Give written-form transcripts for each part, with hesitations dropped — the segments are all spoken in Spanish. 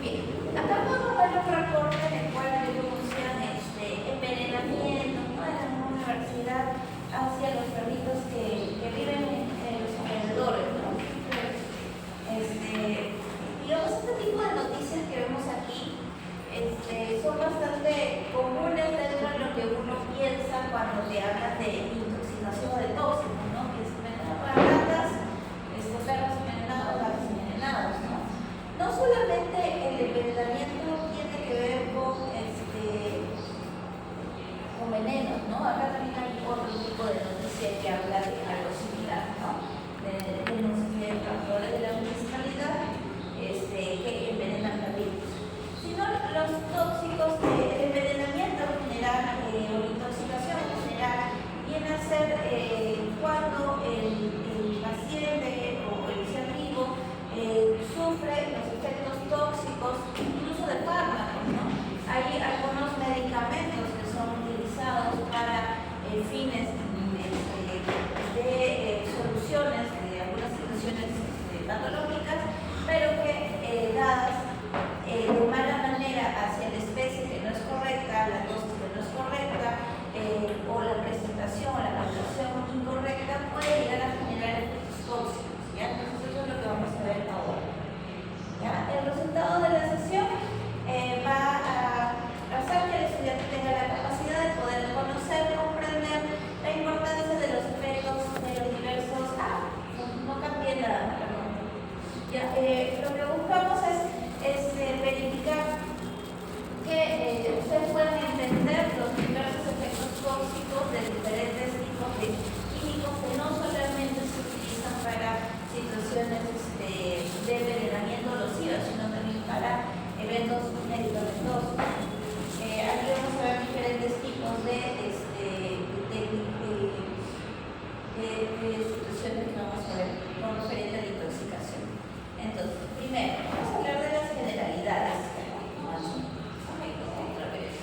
Bien, acá vamos a ver un reporte en el cual denuncian envenenamiento, ¿no?, en la universidad hacia los perritos que viven en los alrededores, ¿no? Digamos, este tipo de noticias que vemos aquí son bastante comunes dentro de lo que uno piensa cuando te hablan de intoxicación de tóxicos, ¿no? Que es envenenado para ratas, perros envenenados, gatos envenenados, ¿no? No solamente el envenenamiento tiene que ver con venenos, ¿no? Acá también hay otro tipo de noticia que habla de algo similar, ¿no? De trabajadores de la municipalidad que envenenan perritos. Sino los tóxicos, el envenenamiento general o intoxicación general viene a ser cuando el paciente o el ser vivo sufre los efectos tóxicos, incluso de fármacos, ¿no? Hay algunos medicamentos que son utilizados para fines de soluciones de algunas situaciones patológicas, pero que dadas de mala manera hacia la especie que no es correcta, la dosis que no es correcta, o la presentación, la captación incorrecta, puede llegar a generar efectos tóxicos, ¿ya? Entonces eso es lo que vamos a ver ahora, ¿ya? El resultado de la sesión va a hacer que el estudiante tenga la capacidad de poder conocer, comprender la importancia de los efectos de los diversos... no cambié nada, perdón. Ya, lo que buscamos es verificar que ustedes puedan entender los diversos efectos tóxicos de diferentes tipos de químicos que no solamente se utilizan para situaciones de envenenamiento nocivo, sino también para eventos medicamentosos. Aquí vamos a ver diferentes tipos de situaciones que vamos a ver con referente a la intoxicación. Entonces, primero, vamos a hablar de las generalidades. Otra vez.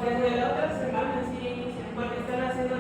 Desde la otra semana sí inician, porque están haciendo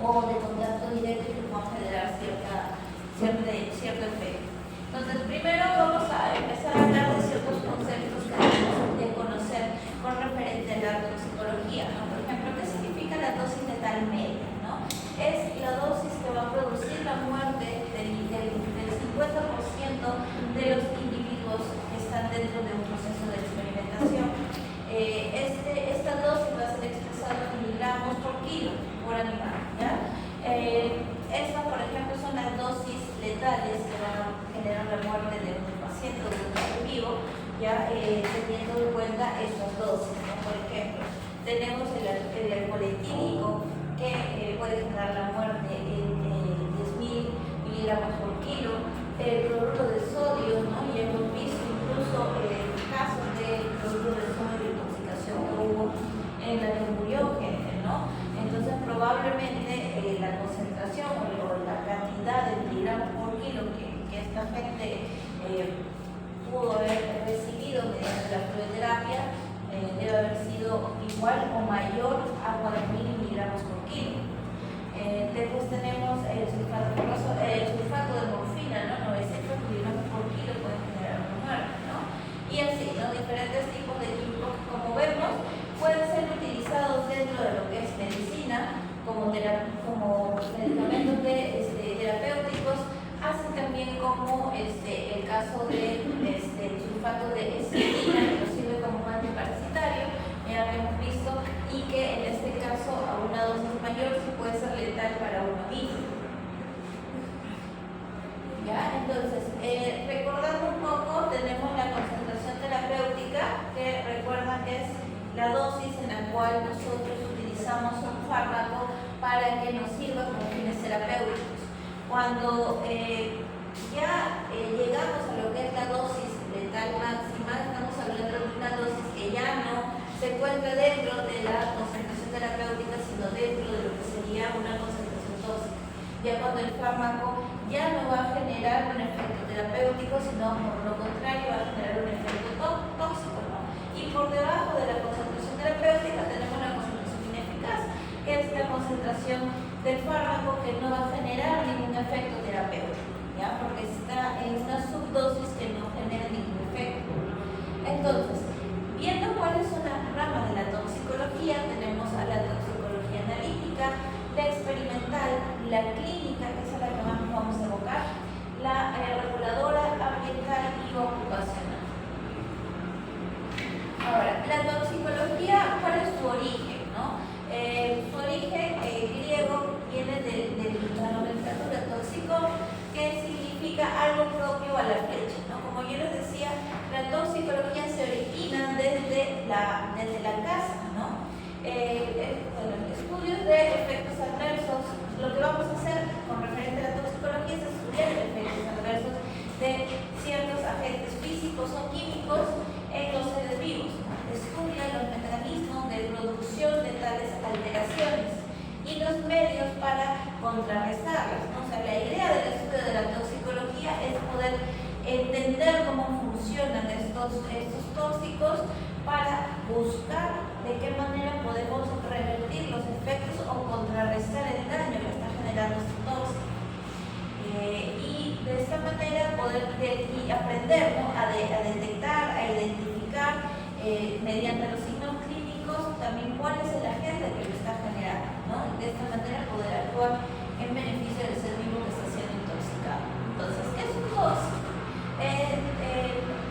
o de contacto directo que puedan generar cierta ya teniendo en cuenta estas dosis, ¿no? Por ejemplo, tenemos el alcohol etílico que puede generar la muerte en 10.000 miligramos por kilo, el cloruro de sodio, ¿no? Y hemos visto incluso casos de cloruro de sodio, intoxicación que hubo en la que murió gente, ¿no? Entonces probablemente la concentración o la cantidad de miligramos por kilo que esta gente pudo haber recibido mediante la fluidoterapia debe haber sido igual o mayor a 4.000 miligramos por kilo. Después tenemos el sulfato de morfina, ¿no? 900 miligramos por kilo pueden generar una muerte, ¿no? Y así, ¿no? Diferentes tipos de químicos que, como vemos, pueden ser utilizados dentro de lo que es medicina, como medicamentos terapéuticos, así también como el caso del sulfato de esquina, que lo sirve como un antiparasitario, ya lo hemos visto, y que en este caso a una dosis mayor sí puede ser letal para uno mismo. ¿Ya? Entonces, recordando un poco, tenemos la concentración terapéutica, que recuerdan que es la dosis en la cual nosotros utilizamos un fármaco para que nos sirva como fines terapéuticos. Cuando ya llegamos a lo que es la dosis letal máxima, estamos hablando de una dosis que ya no se encuentra dentro de la concentración terapéutica, sino dentro de lo que sería una concentración tóxica. Ya cuando el fármaco ya no va a generar un efecto terapéutico, sino por lo contrario va a generar un efecto tóxico, ¿no? Y por debajo de la concentración terapéutica tenemos la concentración ineficaz, que es la concentración del fármaco que no va a generar ningún efecto terapéutico, ¿ya? Porque está en una subdosis que no genera ningún efecto. Entonces, viendo cuáles son las ramas de la toxicología, tenemos a la toxicología analítica, la experimental, la clínica, que es a la que más nos vamos a evocar, la reguladora, ambiental y ocupacional. Ahora, la toxicología, ¿cuál es su origen, no? Su origen griego viene de la nomenclatura tóxico, que significa algo propio a la flecha, ¿no? Como yo les decía, la toxicología se origina desde la casa, ¿no? Estudios de efectos adversos. Lo que vamos a hacer con referente a la toxicología es estudiar efectos adversos de ciertos agentes físicos o químicos en los seres vivos. Estudia los mecanismos de producción de tales alteraciones y los medios para contrarrestarlas, ¿no? O sea, la idea del estudio de la toxicología es poder entender cómo funcionan estos tóxicos para buscar de qué manera podemos revertir los efectos o contrarrestar el daño que está generando este tóxico. Y de esta manera poder aprender, ¿no? a detectar, a identificar mediante los signos clínicos también cuál es el agente que lo está generando, ¿no? De esta manera poder actuar en beneficio del ser vivo que está siendo intoxicado. Entonces, ¿qué es un tóxico?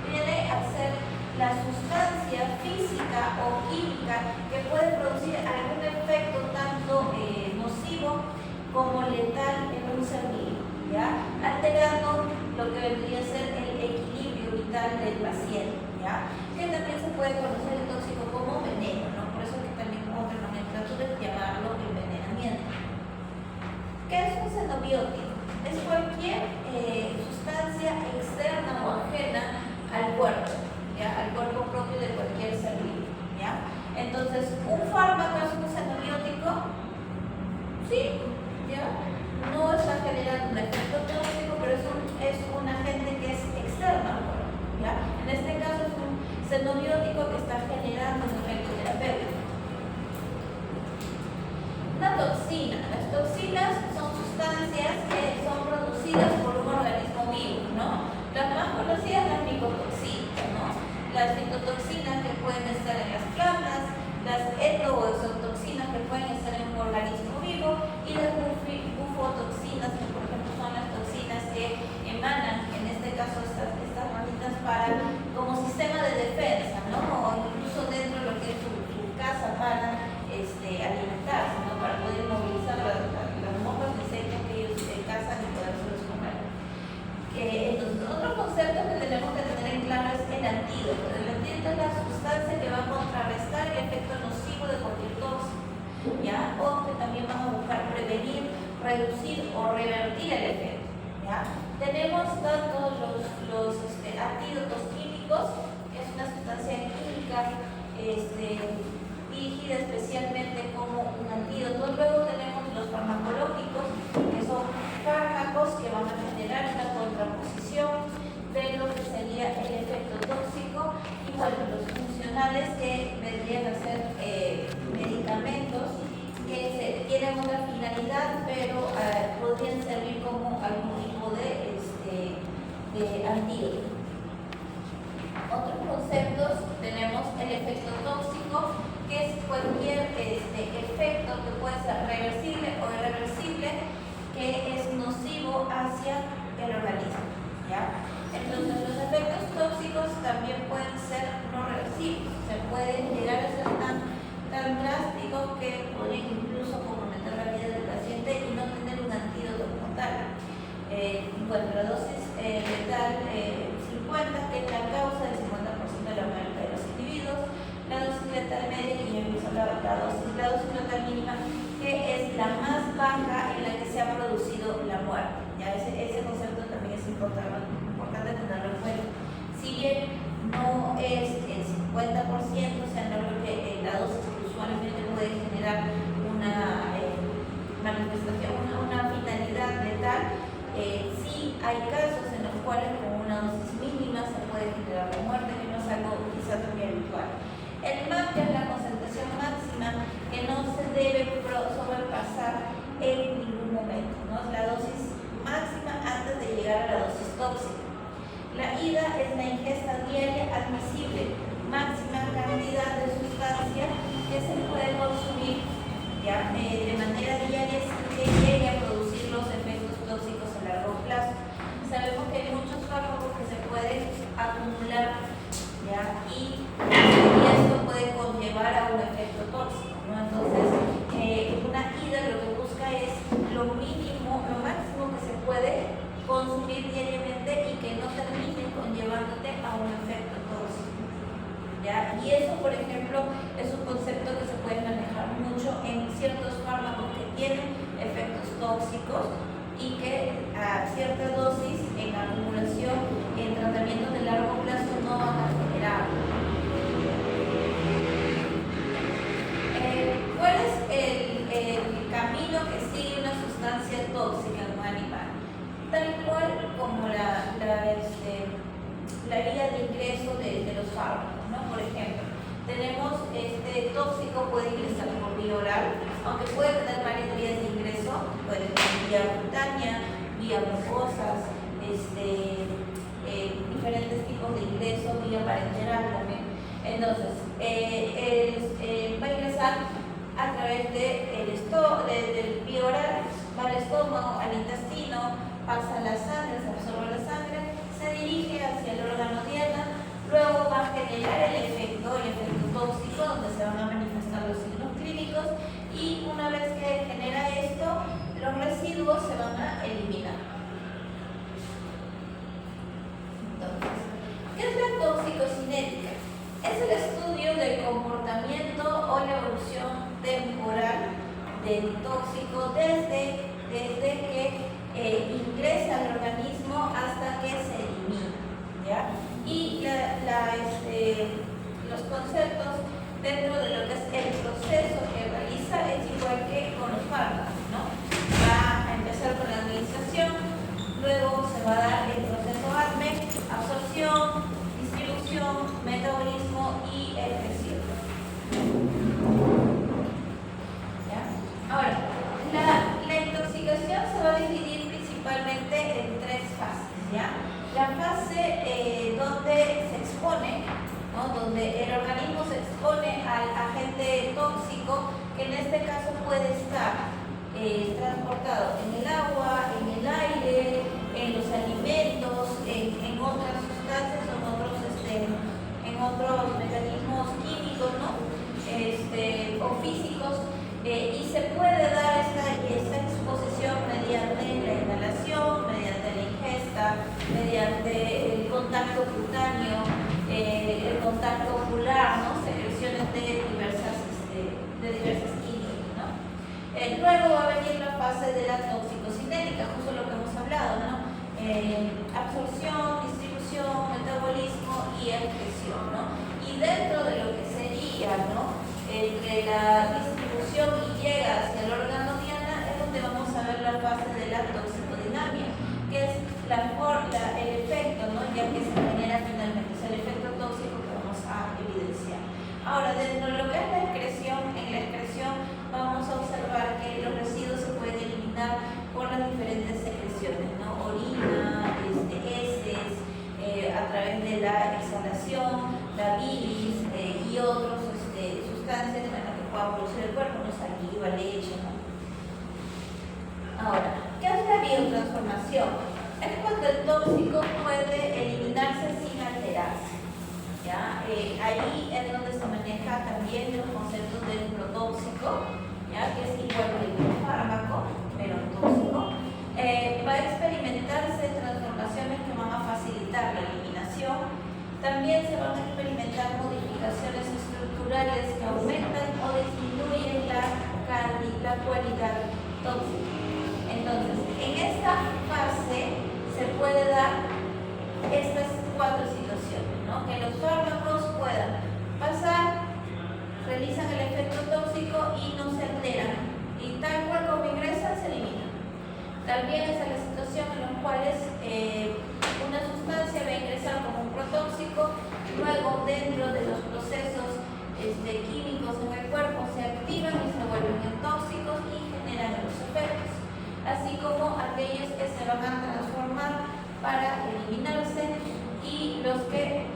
Viene a ser la sustancia física o química que puede producir algún efecto tanto nocivo como letal en un ser vivo, ¿ya? Alterando lo que vendría a ser el equilibrio vital del paciente, ¿ya? Que también se puede conocer el tóxico como veneno, ¿no? Por eso es que también otra nomenclatura es llamarlo envenenamiento. ¿Qué es un xenobiótico? Es cualquier sustancia externa o ajena al cuerpo, ¿ya? Al cuerpo propio de cualquier ser vivo, ¿ya? Entonces, ¿un fármaco es un xenobiótico? Sí, ¿ya? No está generando un efecto tóxico, pero es un agente que es externo al cuerpo, ¿ya? En este caso es un xenobiótico que está generando un efecto terapéutico. Una toxina. Las toxinas son sustancias que son producidas por un organismo vivo, ¿no? Las más conocidas, las micotoxinas, ¿no? Las fitotoxinas que pueden estar en las plantas, las endo o exotoxinas que pueden estar en un organismo vivo y las bufotoxinas, que por ejemplo son las toxinas que emanan, en este caso estas ranitas, como sistema de defensa, ¿no? O incluso dentro de lo que es su casa para alimentarse, ¿no? Para poder movilizar las moscas de insectos que ellos cazan y poderse comer. Entonces, otro concepto que tenemos que tener en claro es el antídoto. Japón, que también van a buscar prevenir, reducir o revertir el efecto. ¿Ya? Tenemos tanto los antídotos químicos, que es una sustancia química dirigida especialmente como un antídoto. Luego tenemos los farmacológicos, que son fármacos que van a generar una contraposición de lo que sería el efecto tóxico, y bueno, los funcionales, que vendrían a ser medicamentos que tienen otra finalidad, pero podrían servir como algún tipo de antídoto. Otros conceptos, tenemos el efecto tóxico, que es cualquier efecto que puede ser reversible o irreversible, que es nocivo hacia el organismo, ¿ya? Entonces, los efectos tóxicos también pueden ser no reversibles, se pueden llegar a ser tan drásticos que podrían incluso comprometer la vida del paciente y no tener un antídoto como tal. Bueno, la dosis letal 50, que es la causa del 50% de la muerte de los individuos; la dosis letal media, que ya hemos hablado, la dosis letal mínima, que es la más baja en la que se ha producido la muerte. Ya ese concepto también es importante tenerlo en cuenta. Si bien no es el 50%, o sea, no es lo que la dosis que usualmente puede generar una manifestación, una finalidad letal, sí hay casos en los cuales con una dosis mínima se puede generar la muerte, que no es algo quizás muy habitual. El MAP, que es la concentración máxima, que no se debe sobrepasar en ningún momento, ¿no? Es la dosis máxima antes de llegar a la dosis tóxica. La IDA es la ingesta diaria admisible, máxima cantidad de sustancia que se puede consumir ya de manera diaria sin que llegue a producir los efectos tóxicos a largo plazo. Sabemos que hay muchos fármacos que se pueden acumular, ¿ya? Y esto puede conllevar a un efecto tóxico, ¿no? Entonces, una IDA lo que busca es lo mínimo, lo máximo que se puede consumir diariamente y que no termine conllevándote a un efecto tóxico, ¿ya? Y eso, por ejemplo, es un concepto que se puede manejar mucho en ciertos fármacos que tienen efectos tóxicos y que a cierta dosis, en acumulación, en tratamientos de largo plazo, no van a generar. ¿Cuál es el camino que sigue una sustancia tóxica en un animal? Tal cual como la vía de ingreso de los fármacos, ¿no? Por ejemplo, tenemos tóxico, puede ingresar por vía oral, aunque puede tener varias vías de ingreso, puede tener vía cutánea, vía mucosas, diferentes tipos de ingreso, vía parenteral también. Entonces, va a ingresar a través del vía oral, va al estómago, al intestino, pasa la sangre, se absorbe la sangre, se dirige hacia el órgano diana, luego va a generar el efecto tóxico, donde se van a manifestar los signos clínicos, y una vez que genera esto, los residuos se van a eliminar. Entonces, ¿qué es la toxicocinética? Es el estudio del comportamiento o la evolución temporal del tóxico desde que ingresa al organismo hasta que se elimina, ¿ya? Y los conceptos dentro de lo que es el proceso que realiza es igual que con los fármacos, ¿no? Va a empezar con la administración, luego se va a dar el proceso ADME, absorción, distribución, metabolismo y excreción. ¿Ya? Ahora, la intoxicación se va a dividir principalmente en tres fases, ¿ya? La fase donde se expone, ¿no? Donde el organismo se expone al agente tóxico, que en este caso puede estar transportado en el agua, en el aire, en los alimentos, en otras sustancias o en otros mecanismos químicos, ¿no? O físicos, y se puede dar esta exposición mediante la inhalación, mediante la ingesta, mediante el contacto cutáneo, el contacto ocular, ¿no? Secreciones de diversas químicas, ¿no? Luego va a venir la fase de la toxicocinética, justo lo que hemos hablado, ¿no? Absorción, distribución, metabolismo y excreción, ¿no? Y dentro de lo que sería, ¿no? Entre la distribución y llega hacia el órgano diana es donde vamos a ver la fase de la toxicodinamia, que es el efecto, ¿no? Ya que se genera finalmente, es el efecto tóxico que vamos a evidenciar. Ahora, dentro de lo que es la excreción, en la excreción vamos a observar que los residuos se pueden eliminar por las diferentes secreciones, ¿no? Orina, heces, a través de la exhalación, la bilis y otras sustancias que pueda producir el cuerpo, ¿no? Saliva, leche, ¿no? Ahora, ¿qué es la biotransformación? Es cuando el tóxico puede eliminarse sin alterarse. ¿Ya? Ahí es donde se maneja también los conceptos del protóxico, ¿ya? Que es igual que el fármaco, pero tóxico. Va a experimentarse transformaciones que van a facilitar la eliminación. También se van a experimentar modificaciones estructurales que aumentan o disminuyen la cualidad tóxica. Entonces, en esta fase se puede dar estas cuatro situaciones, ¿no? Que los fármacos puedan pasar, realizan el efecto tóxico y no se alteran, y tal cual como ingresan se eliminan. También es la situación en la cual una sustancia va a ingresar como un protóxico, luego dentro de los procesos químicos en el cuerpo se activan y se vuelven tóxicos y generan los efectos, así como aquellos que se van a transformar para eliminarse y los que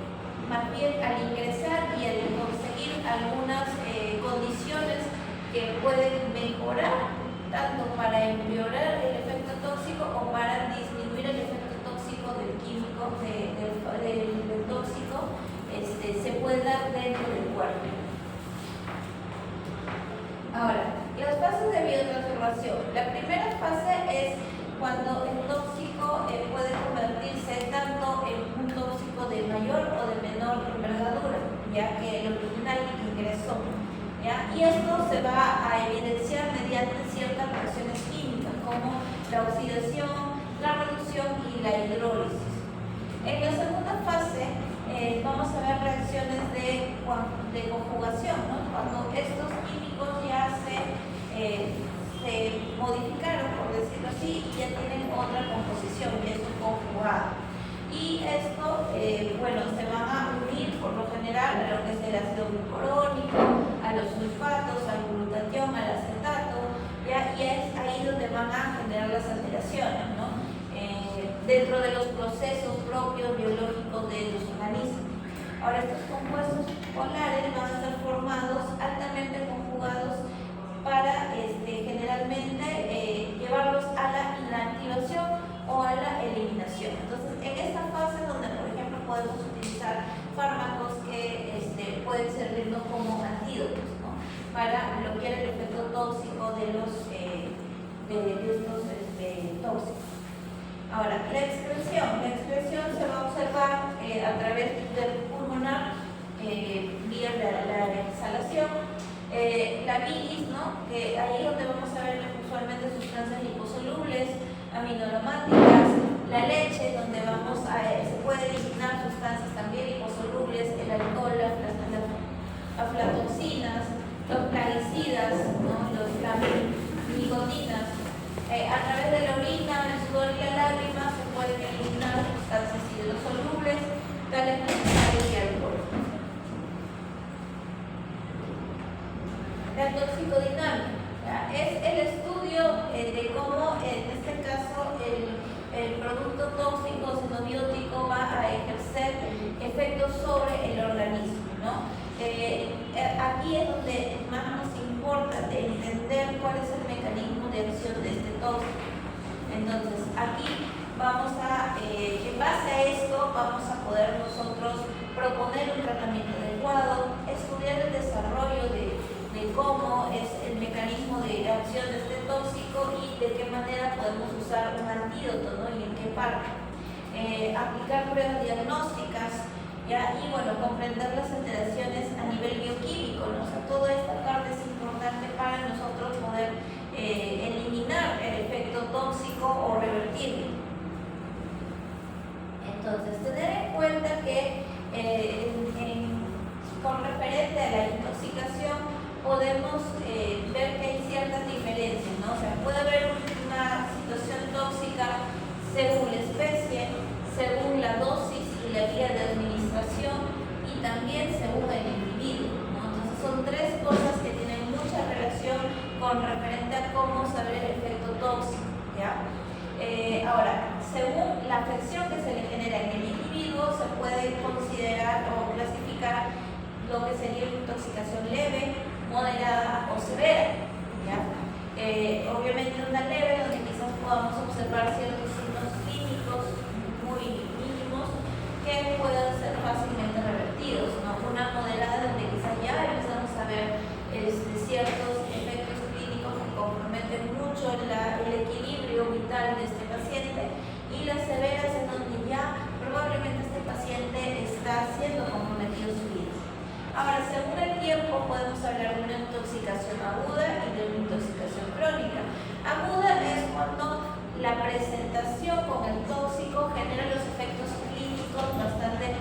más bien al ingresar y al conseguir algunas condiciones que pueden mejorar tanto para empeorar el efecto tóxico o para disminuir el efecto tóxico del químico, del tóxico, se puede dar dentro del cuerpo. Ahora, las fases de biotransformación. La primera fase es cuando el tóxico puede convertirse tanto en un tóxico de mayor o de menor envergadura, ya que el original ingresó. ¿Ya? Y esto se va a evidenciar mediante ciertas reacciones químicas como la oxidación, la reducción y la hidrólisis. En la segunda fase vamos a ver reacciones de conjugación, ¿no? Cuando estos químicos ya se modificaron, por decirlo así, y ya tienen otra composición, y es un conjugado. Y esto, se van a unir por lo general a lo que es el ácido glucurónico, a los sulfatos, al glutatión, al acetato, ¿ya? Y es ahí donde van a generar las alteraciones, ¿no? Dentro de los procesos propios biológicos de los organismos. Ahora, estos compuestos polares van a estar formados, altamente conjugados, para generalmente llevarlos a la inactivación o a la eliminación. Entonces, en esta fase donde, por ejemplo, podemos utilizar fármacos que pueden servirnos como antídotos, ¿no? Para bloquear el efecto tóxico de estos tóxicos. Ahora, la excreción se va a observar a través del pulmonar, vía la exhalación. La bilis, ¿no? Que ahí es donde vamos a ver usualmente sustancias liposolubles, aminoaromáticas, la leche, donde se puede eliminar sustancias también liposolubles, el alcohol, las aflatoxinas, los plaguicidas, ¿no? Las nicotinas. A través de la orina, el sudor y la lágrima se pueden eliminar sustancias hidrosolubles, tales como el sal y alcohol. La toxicodinamia es el estudio de cómo, en este caso, el producto tóxico xenobiótico va a ejercer efectos sobre el organismo, ¿no? Aquí es donde más nos importa entender cuál es el mecanismo de acción de este tóxico. Entonces, aquí vamos en base a esto, vamos a poder nosotros proponer un tratamiento adecuado, estudiar el desarrollo de cómo es el mecanismo de acción de este tóxico y de qué manera podemos usar un antídoto, ¿no? Y en qué parte. Aplicar pruebas diagnósticas, ¿ya? Y comprender las alteraciones a nivel bioquímico, ¿no? O sea, toda esta parte es importante para nosotros poder podemos ver que hay ciertas diferencias, ¿no? O sea, puede haber una situación tóxica según la especie, según la dosis y la vía de administración y también según el individuo, ¿no? Entonces son tres cosas que tienen mucha relación con referente a cómo saber el efecto tóxico, ¿ya? Ahora, según la afección que se le genera en el individuo, se puede considerar o clasificar lo que sería una intoxicación leve, moderada o severa, ¿ya? Obviamente una leve, donde quizás podamos observar ciertos signos clínicos muy mínimos que puedan ser fácilmente revertidos, ¿no? Una moderada, donde quizás ya empezamos a ver ciertos efectos clínicos que comprometen mucho el equilibrio vital de este paciente, y las severas, en donde ya probablemente este paciente está siendo comprometido su vida. Ahora, según el tiempo, podemos hablar de una intoxicación aguda y de una intoxicación crónica. Aguda es cuando la presentación con el tóxico genera los efectos clínicos bastante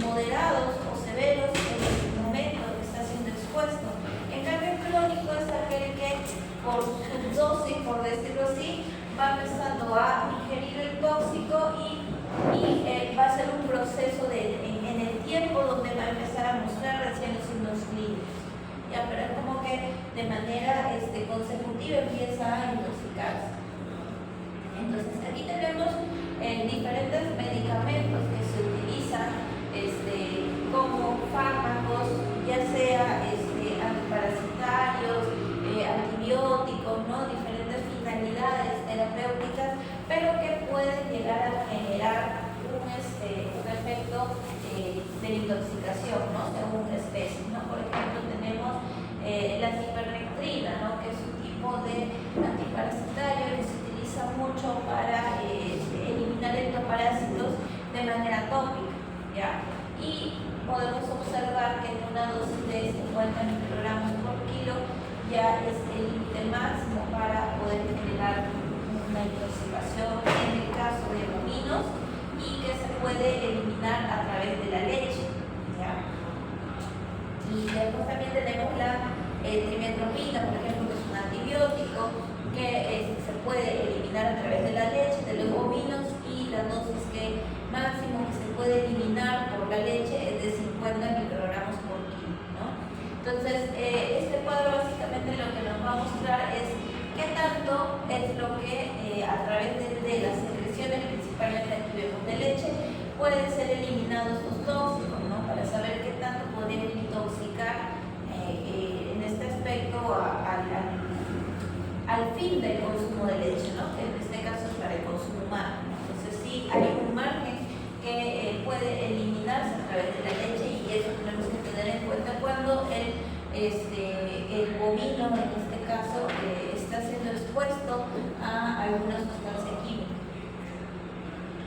moderados o severos en el momento que está siendo expuesto. En cambio, crónico es aquel que, por subdosis, por decirlo así, va empezando a ingerir el tóxico y va a ser un proceso en el tiempo donde va a empezar a mostrar recién los signos clínicos. Ya, pero es como que de manera consecutiva empieza a intoxicarse. Entonces aquí tenemos diferentes medicamentos que se utilizan como fármacos, ya sea antiparasitarios, antibióticos, ¿no? Diferentes finalidades terapéuticas, pero que pueden llegar a generar un efecto de intoxicación, ¿no? Según la especie, ¿no? Por ejemplo, tenemos la cipermectrina, ¿no? Que es un tipo de antiparasitario que se utiliza mucho para eliminar endoparásitos de manera tópica, ¿ya? Y podemos observar que en una dosis de 50 microgramos por kilo ya es el límite máximo para poder generar una intoxicación en el caso de bovinos, y que se puede eliminar a través de la leche, ¿ya? Y después también tenemos la trimetropina, por ejemplo, que es un antibiótico que se puede eliminar a través de la leche de los bovinos, y la dosis máximo que se puede eliminar por la leche es de 50 microgramos por kilo, ¿no? Entonces, este cuadro básicamente lo que nos va a mostrar es qué tanto es lo que a través de las secreciones, principalmente aquí vemos de leche, pueden ser eliminados los tóxicos, ¿no? Para saber qué tanto podrían intoxicar en este aspecto al fin del consumo de leche, ¿no? Que en este caso es para el consumo humano, ¿no? Entonces sí hay un margen que puede eliminarse a través de la leche, y eso tenemos que tener en cuenta cuando el bovino, en este caso, está siendo expuesto a alguna sustancia química.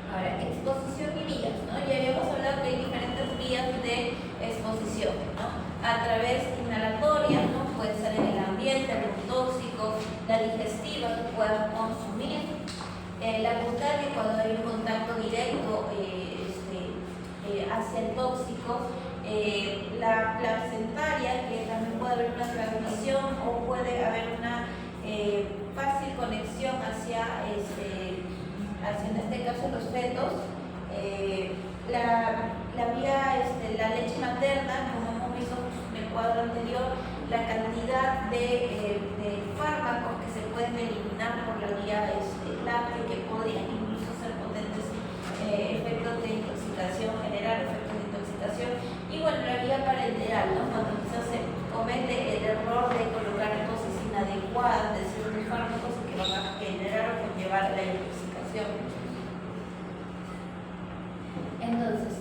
Ahora, exposición y vías, ¿no? Ya habíamos hablado que hay diferentes vías de exposición, ¿no? A través inhalatoria, ¿no? Puede ser en el ambiente, algún tóxico, la digestiva que puedan consumir, la cutánea cuando hay un contacto directo hacia el tóxico, la placentaria, que también puede haber una transmisión o puede haber una fácil conexión hacia en este caso los fetos, la vía, la leche materna, como hemos visto en el cuadro anterior, la cantidad de fármacos que se pueden eliminar por la vía láctea, que podrían incluso ser potentes efectos de intoxicación, generar efectos de intoxicación, y bueno, la vía parenteral, ¿no? Cuando quizás se comete el error de colocar dosis inadecuadas de ciertos fármacos que van a generar o conllevar la intoxicación. Entonces,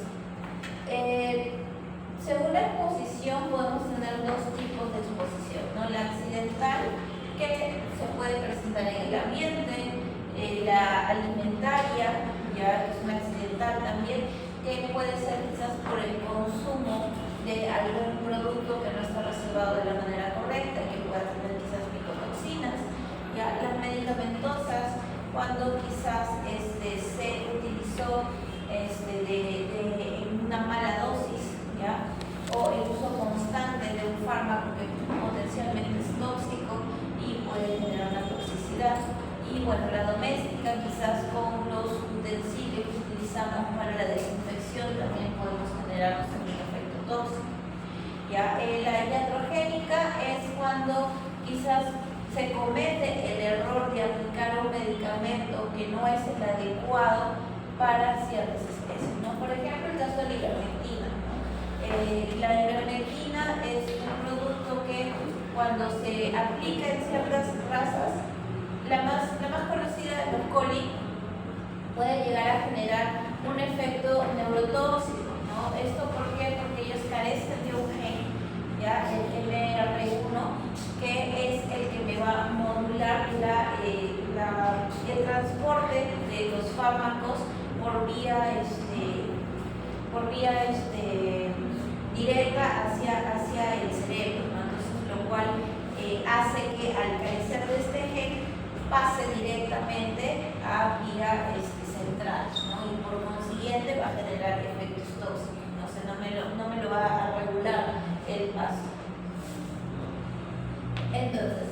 según la exposición podemos tener dos tipos de exposición, ¿no? La accidental, que se puede presentar en el ambiente, la alimentaria, ya es una accidental también, que puede ser quizás por el consumo de algún producto que no está reservado de la manera correcta, que pueda tener quizás micotoxinas. Ya las medicamentosas, cuando quizás se utilizó en una mala dosis, ¿ya? O el uso constante de un fármaco que potencialmente toxicidad. Y bueno, la doméstica, quizás con los utensilios que utilizamos para la desinfección, también podemos generar un efecto tóxico. ¿Ya? La iatrogénica es cuando quizás se comete el error de aplicar un medicamento que no es el adecuado para ciertas especies, ¿no? Por ejemplo, el caso de la ivermectina, ¿no? La ivermectina es un producto que cuando se aplica en ciertas razas, la más conocida de los coli, puede llegar a generar un efecto neurotóxico, ¿no? ¿Esto por qué? Porque ellos carecen de un gen, ¿ya? El MR1, que es el que me va a modular el transporte de los fármacos por vía directa hacia el cerebro, ¿no? Entonces, lo cual hace que al carecer de este gen pase directamente a vía central, ¿no? Y por consiguiente va a generar efectos tóxicos, ¿no? O sea, no me lo va a regular el paso. Entonces,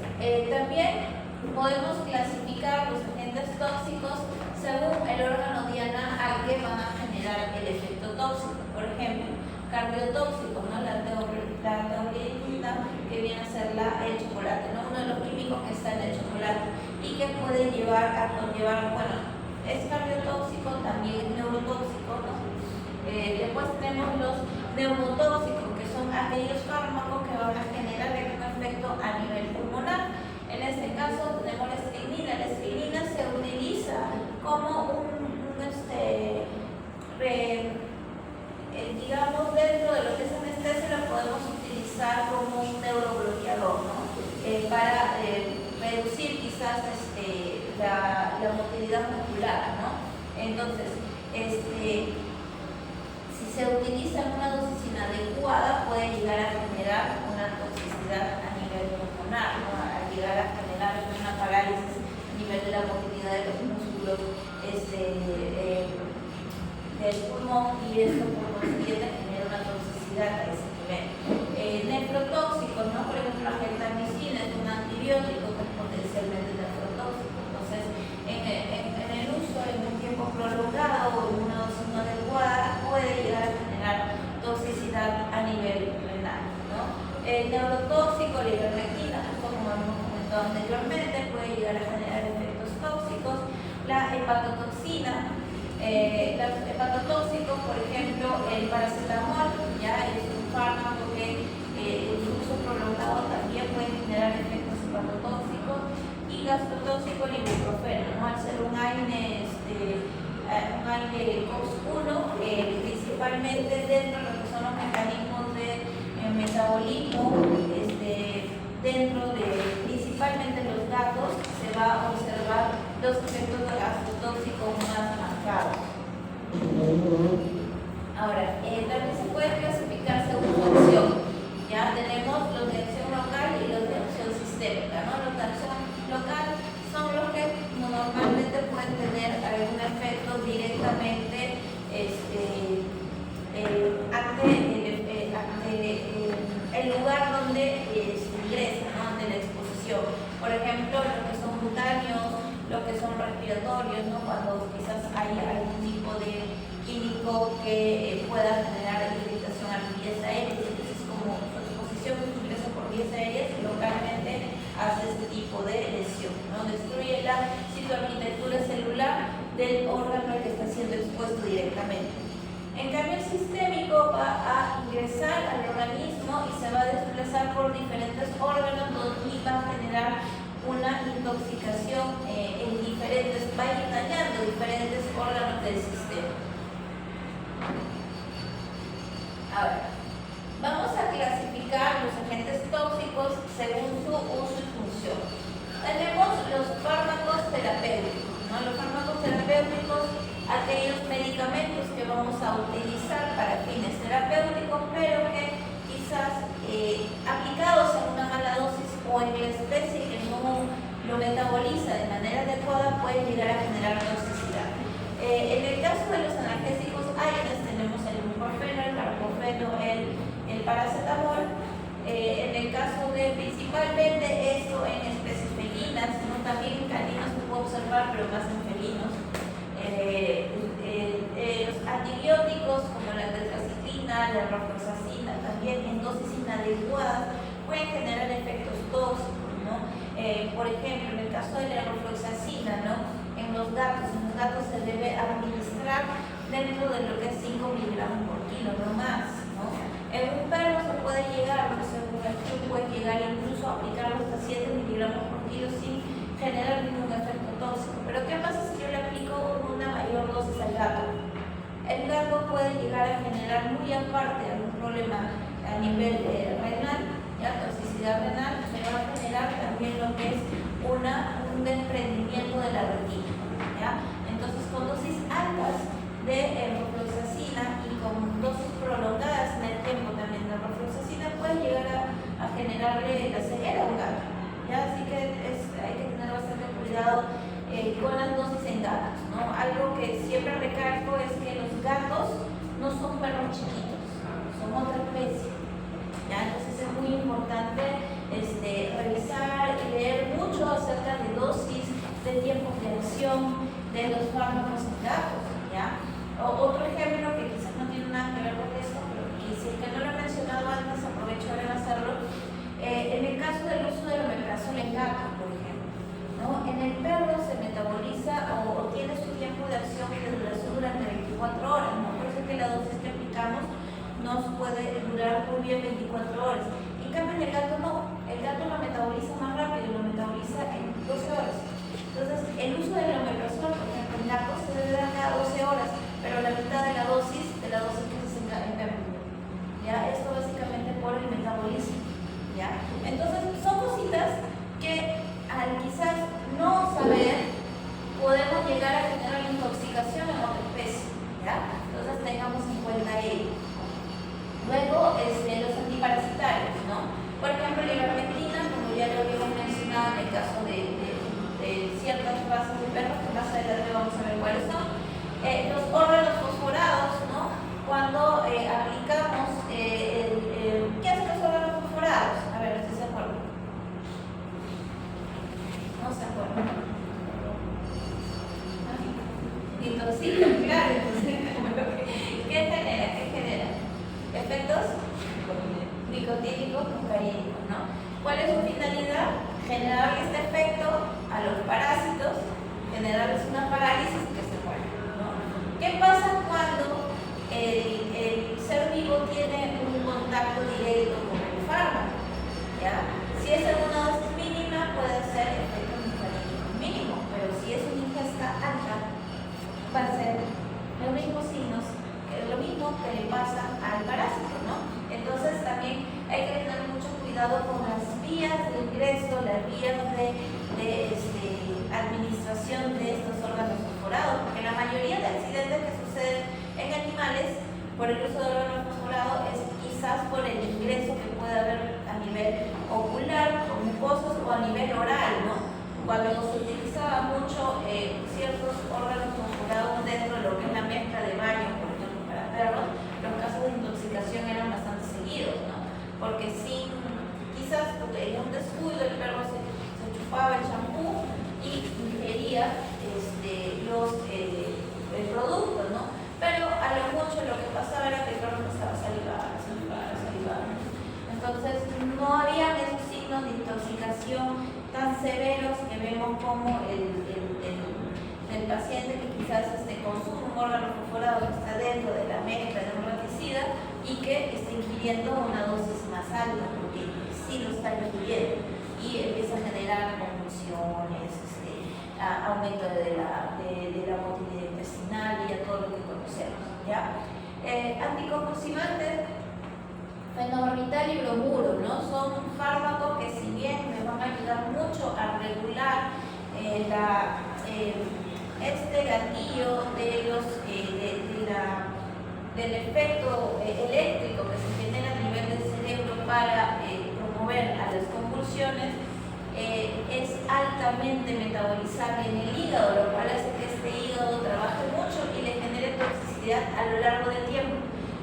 también podemos clasificar los agentes tóxicos según el órgano diana al que van a generar el efecto tóxico. Por ejemplo, cardiotóxico, ¿no? La taurina, que viene a ser el chocolate, ¿no? Uno de los químicos que está en el chocolate y que puede llevar a conllevar, bueno, es cardiotóxico, también neurotóxico, ¿no? Después tenemos los neumotóxicos, que son aquellos fármacos que van a generar algún efecto a nivel pulmonar. En este caso tenemos la estrinina. La estrinina se utiliza como digamos, dentro de lo que es anestesia, lo podemos utilizar como un neurobloqueador, ¿no? Para reducir quizás la motilidad muscular, ¿no? Entonces, si se utiliza en una dosis inadecuada, puede llegar a generar una toxicidad a nivel pulmonar, ¿no? A llegar a generar una parálisis a nivel de la motilidad de los músculos del pulmón, y esto por consiguiente genera una toxicidad a ese nivel. Nefrotóxicos, ¿no? Por ejemplo, la gentamicina es un antibiótico que es potencialmente nefrotóxico. Entonces, en el uso en un tiempo prolongado o en una dosis no adecuada puede llegar a generar toxicidad a nivel renal, ¿no? El neurotóxico, la ivermectina, justo como hemos comentado anteriormente, puede llegar a generar efectos tóxicos. La hepatotoxina, los hepatotóxicos, por ejemplo, el paracetamol, ya es un fármaco que en su uso prolongado también puede generar efectos hepatotóxicos. Y gastrotóxico, el ibuprofeno, ¿no? Al ser un AINE COX-1, principalmente dentro de lo que son los mecanismos de metabolismo, dentro de principalmente los gatos, se va a observar los efectos gastrotóxicos más marcados. Ahora, también se puede clasificar según su acción. Ya tenemos los de acción local y los de acción sistémica, ¿no? Los de acción local son los que normalmente pueden tener algún efecto directamente ante el lugar donde se ingresa, ¿no? Ante la exposición. Por ejemplo, los que son cutáneos, los que son respiratorios, ¿no? Cuando quizás hay algún tipo de químico que pueda generar irritación a las vías aéreas. Entonces, como su exposición y su ingreso por vías aéreas, localmente hace este tipo de lesión, ¿no? Destruye la citoarquitectura celular del órgano al que está siendo expuesto directamente. En cambio, el sistémico va a ingresar al organismo y se va a desplazar por diferentes órganos y va a generar una intoxicación va a ir dañando diferentes órganos del sistema. Ahora, vamos a clasificar los agentes tóxicos según su uso y función. Tenemos los fármacos terapéuticos, ¿no? Los fármacos terapéuticos, aquellos medicamentos que vamos a utilizar para fines terapéuticos, pero que quizás aplicados en una mala dosis o en la especie que no lo metaboliza de manera adecuada, pueden llegar a generar toxicidad. En el caso de los analgésicos AINES tenemos el ibuprofeno, el carprofeno, el paracetamol. En el caso de principalmente esto en especies felinas, sino también en pero más en felinos. Los antibióticos como la tetracyclina, la rofloxacina, también en dosis inadecuadas pueden generar efectos tóxicos, ¿no? Por ejemplo, en el caso de la rofloxacina, ¿no? En los gatos se debe administrar dentro de lo que es 5 miligramos por kilo, no más, ¿no? En un perro se puede llegar, según el estudio, puede llegar incluso a aplicarlo hasta 7 miligramos por kilo sin generar ningún efecto tóxico. Pero ¿qué pasa si yo le aplico una mayor dosis al gato? El gato puede llegar a generar muy aparte algún problema a nivel renal, ¿ya? Toxicidad renal, se va a generar también lo que es un desprendimiento de la retina, ¿ya? Entonces, con dosis altas de rofloxacina y con dosis prolongadas en el tiempo también de rofloxacina puede llegar a generarle la ceguera a un gato, ¿ya? Así que hay que tener bastante cuidado con las dosis en gatos, ¿no? Algo que siempre recalco es que los gatos no son perros chiquitos, son otra especie, ¿ya? Entonces es muy importante revisar y leer mucho acerca de dosis, de tiempos de acción de los fármacos en gatos, ¿ya? Otro ejemplo que quizás no tiene nada que ver con esto, pero que no lo he mencionado antes, aprovecho ahora en hacerlo. En el caso del uso del omeprazol en gatos, por ejemplo, ¿no? En el perro se metaboliza o tiene su tiempo de acción y de duración durante 24 horas, ¿no? Por eso es que la dosis que aplicamos nos puede durar muy bien 24 horas. En cambio, en el gato no. El gato lo metaboliza más rápido, lo metaboliza en 12 horas. Entonces, el uso del omeprazol, por ejemplo, en gatos se debe dar cada 12 horas, pero la mitad de la dosis que se hace en perro. ¿Ya? Esto básicamente por el metabolismo. ¿Ya? Entonces, son cositas que al quizás no saber podemos llegar a generar intoxicación en otra especie, ¿ya? Entonces tengamos en cuenta ello. Luego, los antiparasitarios, ¿no? Por ejemplo, la ivermectina, como ya lo habíamos mencionado en el caso de ciertas razas de perros, que más adelante vamos a ver cuáles son. Los órganos fosforados, ¿no? Cuando aplicamos, ¿qué hacen los órganos fosforados? A ver si se acuerdan. No se acuerdan. Intoxican, claro, ¿qué genera? Efectos nicotínicos mucarínicos, ¿no? ¿Cuál es su finalidad? Generar este efecto a los parásitos, generarles una parálisis que se mueren, ¿no? ¿Qué pasa cuando el ser vivo tiene un contacto directo con el fármaco? ¿Ya? Si es en una dosis mínima puede ser efecto nicotínico mínimo, pero si es una ingesta alta va a ser los mismos signos, lo mismo que le pasa al parásito, ¿no? Entonces también hay que tener mucho cuidado con las vías de ingreso, las vías de administración de estos órganos fosforados, porque la mayoría de accidentes que suceden en animales por el uso de órganos fosforados es quizás por el ingreso que puede haber a nivel ocular, con mucosos o a nivel oral, ¿no? Cuando se utilizaba mucho ciertos órganos fosforados dentro de lo que es la mezcla de baño, por ejemplo, para perros, los casos de intoxicación eran bastante seguidos, ¿no? Porque quizás en un descuido el perro se chupaba el champú y ingería el producto, ¿no? Pero a lo mucho lo que pasaba era que el perro empezaba a salivar. Entonces no había esos signos de intoxicación tan severos que vemos como el paciente que quizás consume un órgano fosforado que está dentro de la mezcla de un raticida y que está ingiriendo una dosis más alta, porque sí lo está ingiriendo y empieza a generar convulsiones, aumento de la motilidad intestinal y a todo lo que conocemos, ¿ya? Anticonvulsivantes, fenobarbital y bromuro, ¿no? Son fármacos que si bien me van a ayudar mucho a regular este gatillo del efecto eléctrico que se genera a nivel del cerebro para promover a las convulsiones, es altamente metabolizable en el hígado, lo cual hace que este hígado trabaje mucho y le genere toxicidad a lo largo del tiempo.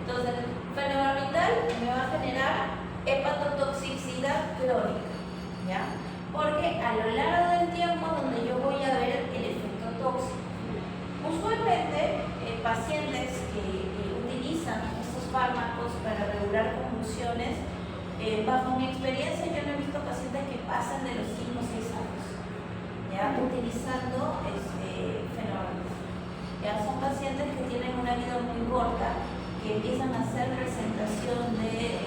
Entonces, fenobarbital me va a generar hepatotoxicidad crónica, ¿ya? Porque a lo largo del tiempo donde yo voy a ver el efecto actualmente pacientes que utilizan estos fármacos para regular convulsiones, bajo mi experiencia yo no he visto pacientes que pasan de los 5 o 6 años, ¿ya? Utilizando fenómenos. Ya son pacientes que tienen una vida muy corta, que empiezan a hacer presentación de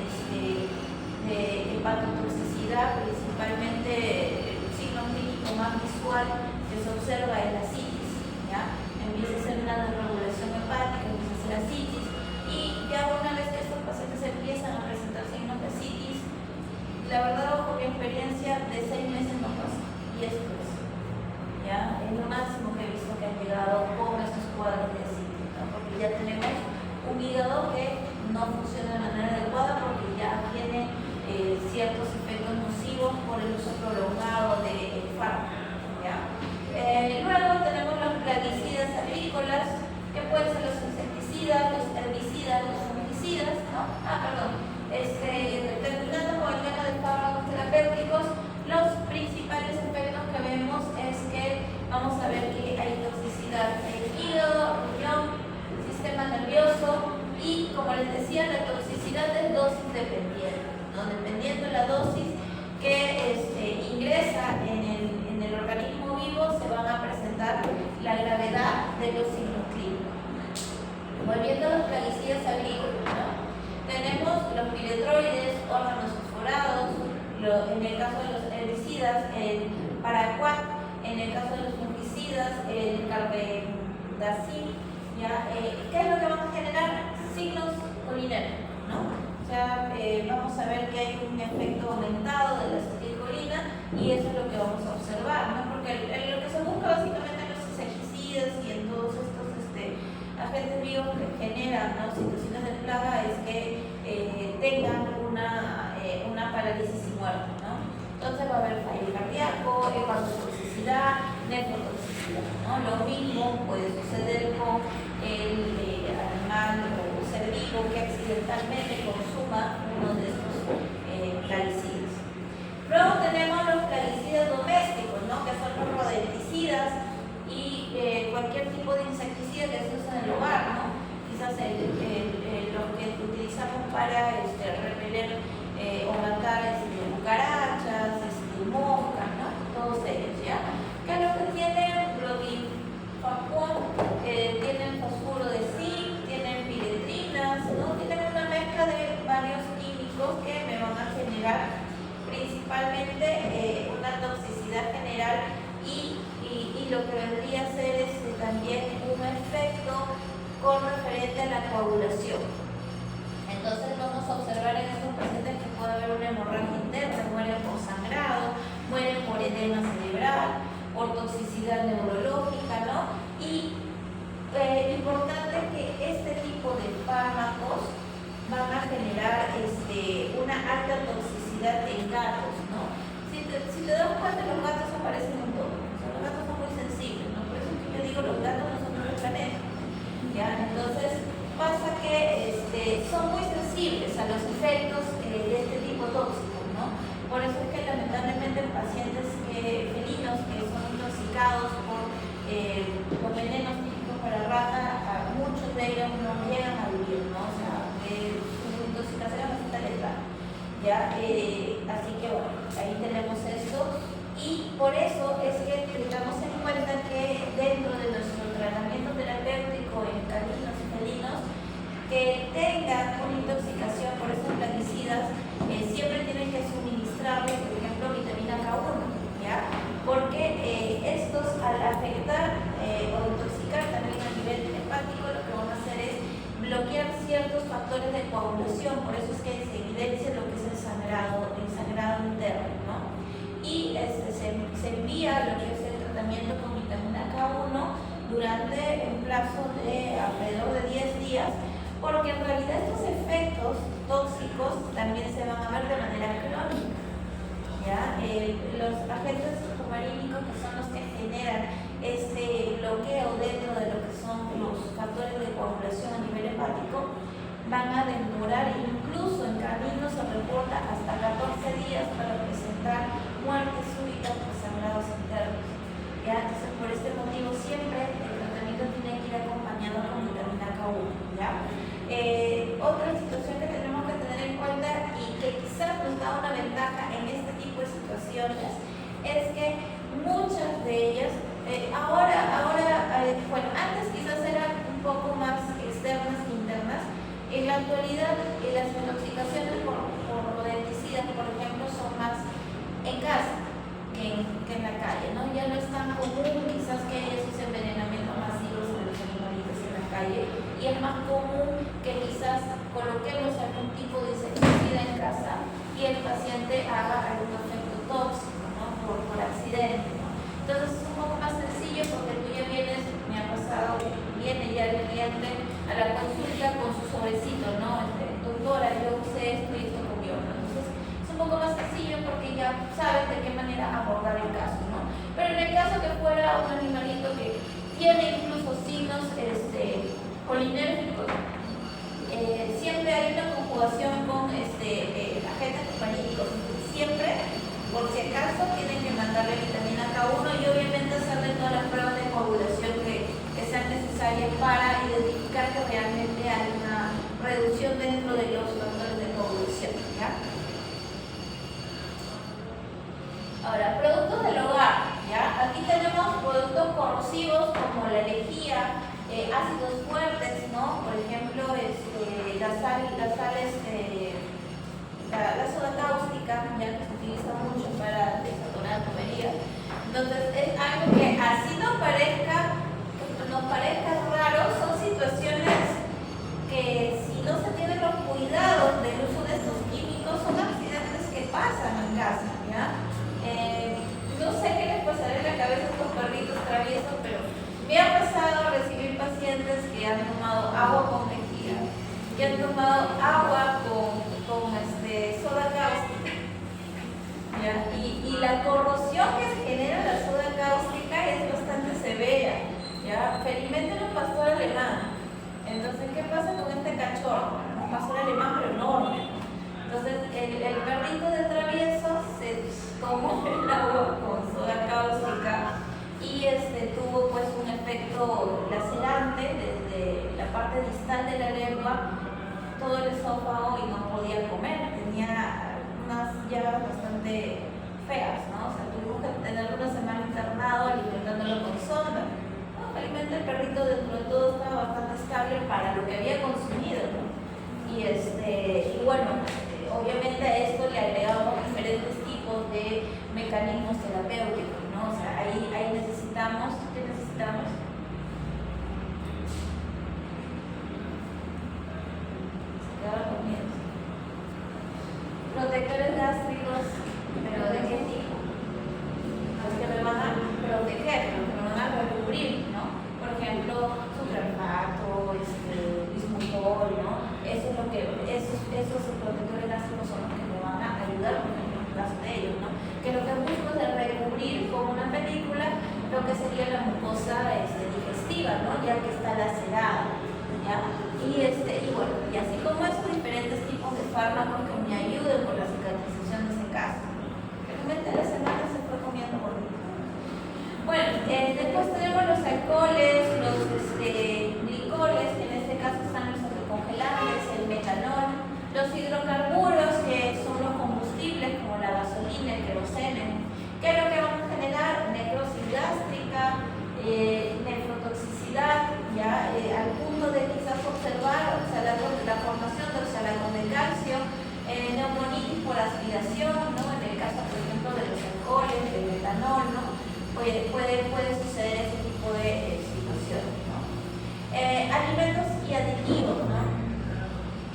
hepatotoxicidad, principalmente el signo clínico más visual que se observa es la citis, ¿ya? Empieza a ser una desregulación hepática, empieza a ser ascitis, y ya una vez que estos pacientes empiezan a presentar signos de ascitis, la verdad, por mi experiencia, de 6 meses no pasa, y esto es, ¿ya? Es lo máximo que he visto que han llegado con estos cuadros de ascitis, ¿no? Porque ya tenemos un hígado que no funciona de manera adecuada porque ya tiene ciertos efectos nocivos por el uso prolongado del fármaco, ¿ya? Luego tenemos los plaguicidas agrícolas, que pueden ser los insecticidas, los herbicidas, los fungicidas, ¿no? Terminando con el tema de fármacos terapéuticos, los principales efectos que vemos es que vamos a ver que hay toxicidad en el hígado, riñón, sistema nervioso, y como les decía, la toxicidad es dosis dependiente, ¿no? Dependiendo de la dosis que ingresa en el organismo vivo, se van a presentar la gravedad de los signos clínicos. Volviendo a los plaguicidas agrícolas, ¿no? Tenemos los piretroides, órganos fosforados, en el caso de los herbicidas, el paraquat, en el caso de los fungicidas, el carbendazim, ¿ya? ¿Qué es lo que van a generar? Signos colinérgicos, ¿no? O sea, vamos a ver que hay un efecto aumentado de la acetilcolina y eso es lo que vamos a observar, ¿no? Porque lo que se busca básicamente en los insecticidas y en todos estos agentes vivos que generan, ¿no?, situaciones de plaga es que tengan una parálisis y muerte, ¿no? Entonces va a haber fallo cardíaco, hepatotoxicidad, nefrotoxicidad, ¿no? Lo mismo puede suceder con el animal o ser vivo que accidentalmente consuma uno de estos plaguicidas. Luego tenemos los plaguicidas domésticos, ¿no?, que son los rodenticidas y cualquier tipo de insecticida que se usa en el hogar, ¿no? Quizás los que utilizamos para repeler o matar cucarachas, moscas, ¿no? Todos ellos, ¿ya? Que es lo que tienen brodifacuón, tienen fosfuro de zinc, tienen piretrinas, ¿no? Tienen una mezcla de varios químicos que me van a generar principalmente una toxicidad general y lo que vendría a ser también un efecto con referente a la coagulación. Entonces vamos a observar en estos pacientes que puede haber una hemorragia interna, mueren por sangrado, mueren por edema cerebral, por toxicidad neurológica, ¿no? Y lo importante es que este tipo de fármacos van a generar una alta toxicidad en gatos, ¿no? Si te das cuenta, los gatos aparecen en todo. O sea, los gatos son muy sensibles, ¿no? Por eso es que yo digo, los gatos no son nuestro planeta, ¿ya? Entonces pasa que son muy sensibles a los efectos de este tipo tóxico, ¿no? Por eso es que lamentablemente pacientes felinos que son intoxicados por los venenos típicos para rata, muchos de ellos no llegan a vivir, ¿no? O sea, su intoxicación es bastante letal, ¿ya? Así que bueno, ahí tenemos esto y por eso es que tengamos en cuenta que dentro de nuestro tratamiento terapéutico en caninos y felinos, que tengan una intoxicación por estos plaguicidas, siempre tienen que suministrarles, por ejemplo, vitamina K1, ¿ya? Porque estos al afectar o intoxicar también a nivel hepático, lo que van a hacer es bloquear ciertos factores de coagulación, por eso es que se evidencia lo que es el sangrado interno, ¿no? Y se envía lo que es el tratamiento con vitamina K1 durante un plazo de alrededor de 10 días, porque en realidad estos efectos tóxicos también se van a ver de manera crónica, ¿ya? Los agentes cumarínicos, que son los que generan este bloqueo dentro de lo que son los factores de coagulación a nivel hepático, van a demorar, incluso en caninos se reporta hasta 14 días para presentar muertes súbitas por sangrados internos, ¿ya? Entonces, por este motivo siempre el tratamiento tiene que ir acompañado es que muchas de ellas, bueno, antes quizás eran un poco más externas que internas. En la actualidad, las intoxicaciones por rodenticidas, por ejemplo, son más en casa que en la calle, ¿no? Ya no es tan común quizás que haya esos envenenamientos masivos de los animalitos en la calle, y es más común que quizás coloquemos algún tipo de insecticida en casa y el paciente haga algún efecto tóxico, ¿no? por accidente, ¿no? Entonces es un poco más sencillo porque tú ya vienes, me ha pasado, viene ya el cliente a la consulta con su sobrecito, ¿no? Doctora, yo usé esto y esto comió, ¿no? Entonces es un poco más sencillo porque ya sabes de qué manera abordar el caso, ¿no? Pero en el caso que fuera un animalito que tiene incluso signos colinérgicos, siempre hay una conjugación con agentes copaníticos. Siempre, por si acaso, tienen que mandarle vitamina K1 y obviamente hacerle todas las pruebas de coagulación que sean necesarias para identificar que realmente hay una reducción dentro de los factores de coagulación, ¿ya? Ahora, productos del hogar, ¿ya? Aquí tenemos productos corrosivos como la lejía, ácidos fuertes, ¿no? Por ejemplo, la soda cáustica, ya que se utiliza mucho para desatorar tuberías. Entonces, es algo que así nos parezca raro, son situaciones que si no se tienen los cuidados del uso de estos químicos, son accidentes que pasan en casa, ¿ya? No sé qué les pasará en la cabeza a estos perritos traviesos, pero me ha pasado recibir pacientes que han tomado agua con lejía, que han tomado agua con soda cáustica, ¿ya? Y la corrosión que se genera en la soda cáustica es bastante severa, ¿ya? Felizmente era un pastor alemán. Entonces, ¿qué pasa con este cachorro? Un pastor alemán pero enorme. Entonces, el perrito de travieso se tomó el agua con soda cáustica y tuvo pues un efecto lacerante desde la parte distal de la lengua, todo el esófago, y no podía comer. Tenía unas llagas bastante feas, ¿no? O sea, tuvimos que tener una semana internado alimentándolo con sonda. No, felizmente el perrito dentro de todo estaba bastante estable para lo que había consumido, ¿no? Y bueno, obviamente a esto le agregamos diferentes tipos de mecanismos terapéuticos, ¿no? O sea, ahí necesitamos, ¿qué necesitamos? Protectores gástricos, pero ¿de qué tipo? Los que me van a proteger, los que me van a recubrir, ¿no? Por ejemplo, sucralfato, bismutol, ¿no? Esos protectores gástricos son los que me van a ayudar, por ejemplo, en el caso de ellos, ¿no? Que lo que busco es recubrir con una película lo que sería la mucosa digestiva, ¿no? Ya que está lacerada, ¿ya? Y bueno, y así como esos diferentes tipos de fármacos que me ayuden con la cicatrización de ese caso. Realmente la semana se fue comiendo bonito. Bueno, después tenemos los alcoholes, los glicoles, en este caso están los autocongelantes, el metanol, los hidrocarburos, que son los combustibles como la gasolina, el querosene, que es lo que van a generar necrosis gástrica, nefrotoxicidad, ya al punto de quizás observar la formación de oxalato de calcio, neumonitis por aspiración, ¿no? En el caso, por ejemplo, de los alcoholes, del metanol, ¿no? Puede suceder ese tipo de situaciones, ¿no? Alimentos y aditivos, ¿no?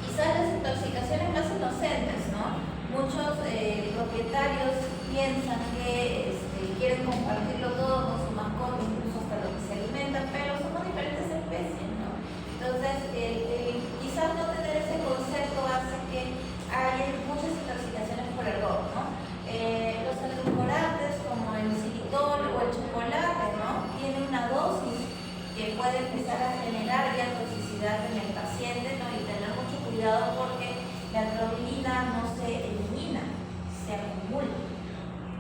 Quizás las intoxicaciones más inocentes, ¿no? Muchos propietarios piensan que quieren compartirlo todo con su mascota, incluso hasta lo que se alimentan, pero somos diferentes especies, ¿no? Entonces, quizás no tener ese concepto hace que haya muchas intoxicaciones por error, ¿no? Los edulcorantes como el xilitol o el chocolate, ¿no? Tienen una dosis que puede empezar a generar ya toxicidad en el paciente, ¿no? Y tener mucho cuidado porque la globulina no se elimina, se acumula,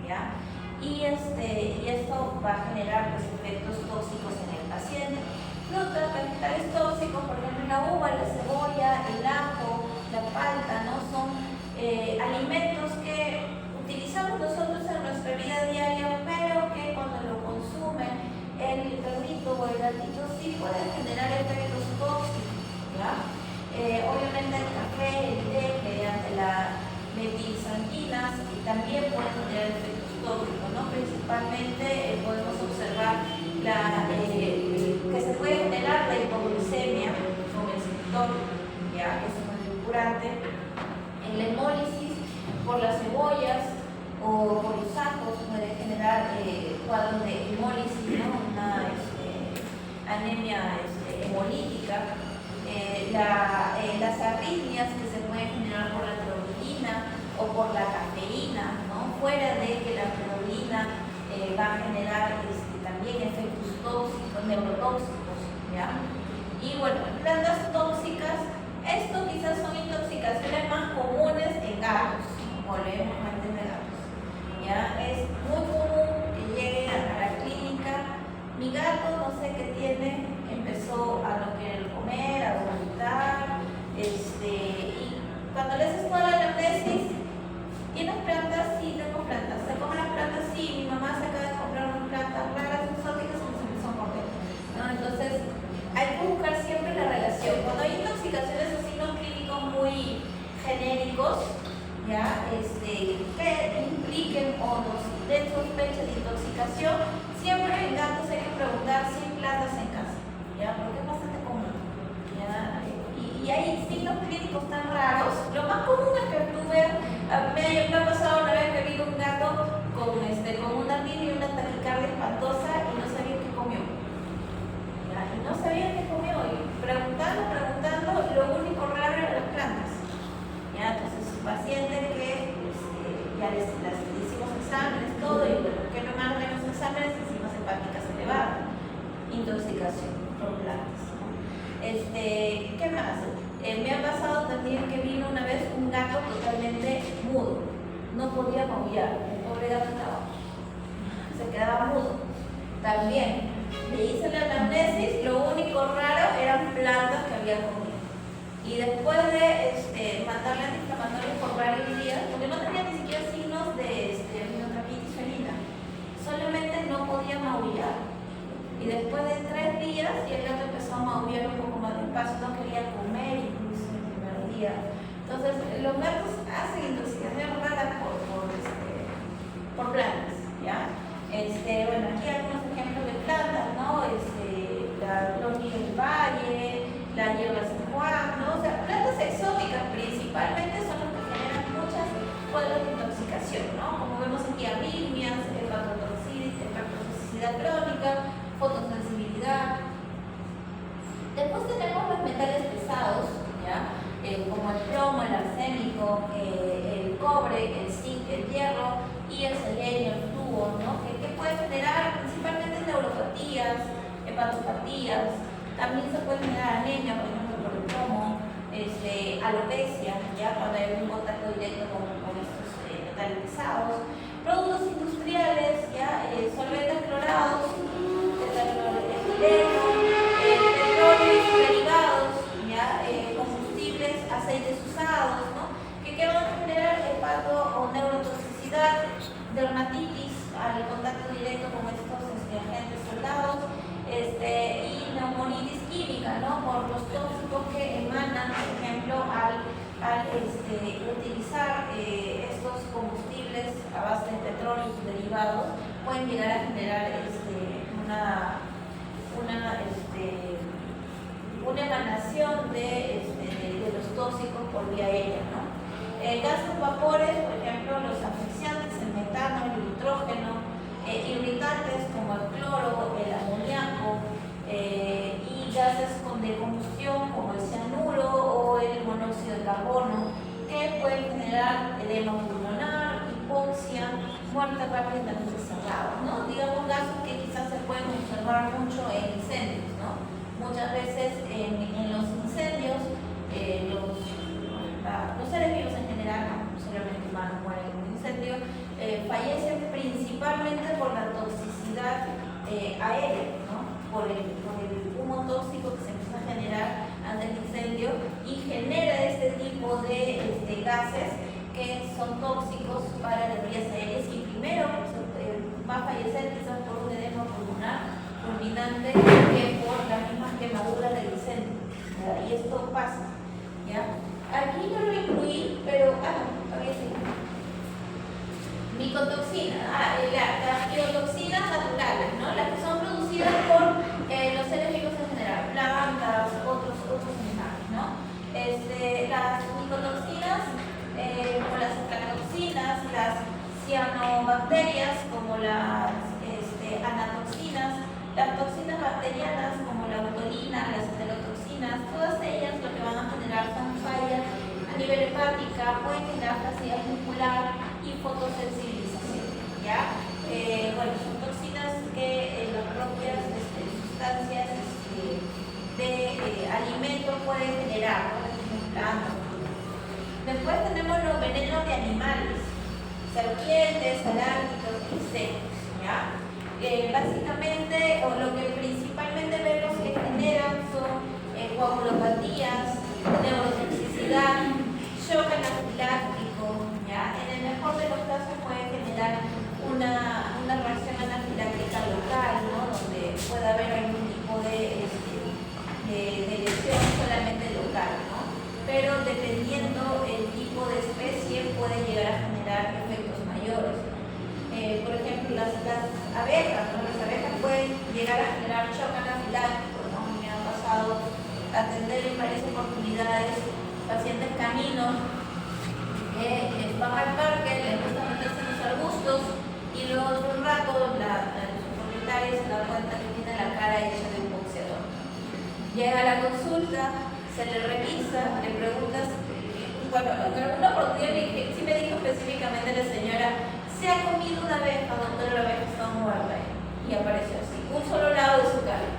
¿ya? Y esto va a generar pues, efectos tóxicos en el paciente. Frutas, vegetales tóxicos, por ejemplo la uva, la cebolla, el ajo, la palta, ¿no? Son alimentos que utilizamos utilizamos nosotros en nuestra vida diaria, pero que cuando lo consume el perrito o el gatito sí puede generar efectos tóxicos, ¿ya? Obviamente el café, el té, mediante las metilsanginas, y también pueden generar efectos tóxicos, ¿no? Principalmente podemos observar que se puede generar la hipoglucemia con el sector, ¿ya? Que es un edulcorante, en la hemólisis por las cebollas o por los ajos puede generar cuadros de hemólisis, ¿no? Una anemia hemolítica. Las arritmias que se pueden generar por la taurina o por la cafeína, ¿no? Fuera de que la taurina va a generar también efectos tóxicos, neurotóxicos, ¿ya? Y bueno, plantas tóxicas, esto quizás son intoxicaciones más comunes en gatos, como leemos antes de gatos, ¿ya? Es muy común que lleguen a la clínica, mi gato no sé qué tiene, empezó a no querer comer, a vomitar, y cuando le haces toda la anamnesis, ¿tienes plantas? Sí, tengo plantas. ¿Se comen las plantas? Sí, mi mamá se acaba de comprar unas plantas raras, exóticas, y se empezó a comer, ¿no? Entonces, hay que buscar siempre la relación. Cuando hay intoxicaciones así no clínicos muy genéricos, ¿ya? Que impliquen o nos den sospecha de intoxicación, siempre en gatos hay que preguntar si hay plantas en casa, ¿ya? Porque es bastante común, ¿ya? Y hay signos clínicos tan raros. Lo más común es que tú veas, me ha pasado una vez que vi un gato con una arritmia y una taquicardia espantosa y no sabía qué comió, ¿ya? Y no sabía qué comió, y preguntando, lo único raro eran las plantas, ¿ya? Entonces su paciente que ya les hicimos exámenes, todo, y bueno, ¿qué no más de los exámenes? Hicimos hepáticas elevadas, intoxicación por plantas, ¿no? ¿Qué más? Me ha pasado también que vino una vez un gato totalmente mudo, no podía maullar, el pobre gato se quedaba mudo. También le hice la anamnesis, lo único raro eran plantas que había comido. Y después de mandarle antiinflamatorios por varios días, porque no tenía ni siquiera signos de aminotraquitis felina, solamente no podía maullar. Y después de 3 días, y el gato empezó a maullar un poco más despacio, no quería comer incluso el primer día. Entonces, los gatos hacen intoxicación rara por plantas, ¿ya? Bueno, aquí algunos ejemplos de plantas, ¿no? Los niños del valle, la hierba San Juan, ¿no? O sea, plantas exóticas principalmente son las que generan muchas cuadros de intoxicación, ¿no? Como vemos aquí, arritmias, hepatotoxicidad crónica, fotosensibilidad. Después tenemos los metales pesados, ¿ya? Como el plomo, el arsénico, el cobre, el zinc, el hierro y el selenio, el flúor, ¿no? Que puede generar principalmente neuropatías, hepatopatías. También se puede generar anemia, por ejemplo, por el plomo, alopecia, ¿ya? Cuando hay un contacto directo con estos metales pesados. Productos industriales, ¿ya? Solventes clorados, petróleo y derivados, ¿ya? Combustibles, aceites usados, ¿no? Que van a generar hepato o neurotoxicidad, dermatitis al contacto directo con estos agentes soldados, y neumonitis química, ¿no? Por los tóxicos que emanan, por ejemplo, al utilizar estos combustibles a base de petróleo y derivados, pueden llegar a generar una emanación de los tóxicos por vía aérea, ¿no? Gases vapores, por ejemplo, los asfixiantes, el metano, el nitrógeno, irritantes como el cloro, el amoníaco, y gases de combustión como el cianuro o el monóxido de carbono, que pueden generar edema pulmonar, hipoxia, muerte rápida en los cerrados, ¿no? Digamos gases que quizás se pueden observar mucho en incendios, ¿no? Muchas veces en los incendios los seres vivos en general, no solamente humanos mueren en un incendio, fallecen principalmente por la toxicidad aérea, ¿no? Por el humo tóxico que se empieza a generar ante el incendio y genera este tipo de gases que son son tóxicos para las vías aéreas y primero va a fallecer quizás por un edema pulmonar fulminante que por la misma quemadura del incendio. ¿Ya? Y esto pasa. ¿Ya? Aquí no lo incluí, pero todavía sí. Micotoxinas, las biotoxinas naturales, ¿no? Las que son producidas por los seres vivos en general, plantas, otros animales, ¿no? Las micotoxinas, como las aflatoxinas, las cianobacterias, como las anatoxinas, las toxinas bacterianas, como la botulina, las heterotoxinas, todas ellas lo que van a generar son fallas a nivel hepática, pueden generar flacidez muscular y fotosensibilización, ¿ya? Bueno, son toxinas que las propias sustancias de alimento pueden generar, ¿no? Después tenemos los venenos de animales, serpientes, arácnidos, insectos, ¿ya? Básicamente, o lo que principalmente vemos que generan son coagulopatías, neurotoxicidad, shock anafiláctico, ¿ya? En el mejor de los casos puede generar una reacción anafiláctica local, ¿no? Donde puede haber algún tipo de lesión solamente local, ¿no? Pero dependiendo el tipo de especie puede llegar a generar efectos mayores. Por ejemplo, las abejas, ¿no? Las abejas pueden llegar a generar shock anafiláctico, ¿no? Me ha pasado atender en varias oportunidades pacientes caninos que van al parque, les gusta meterse en los arbustos y luego de un rato los propietarios se dan cuenta que tiene la cara hecha de un boxeador. Llega a la consulta, se le revisa, le preguntas, bueno, en alguna oportunidad sí me dijo específicamente la señora, se ha comido una abeja, doctora, la abeja está muerta, y apareció así, un solo lado de su cara.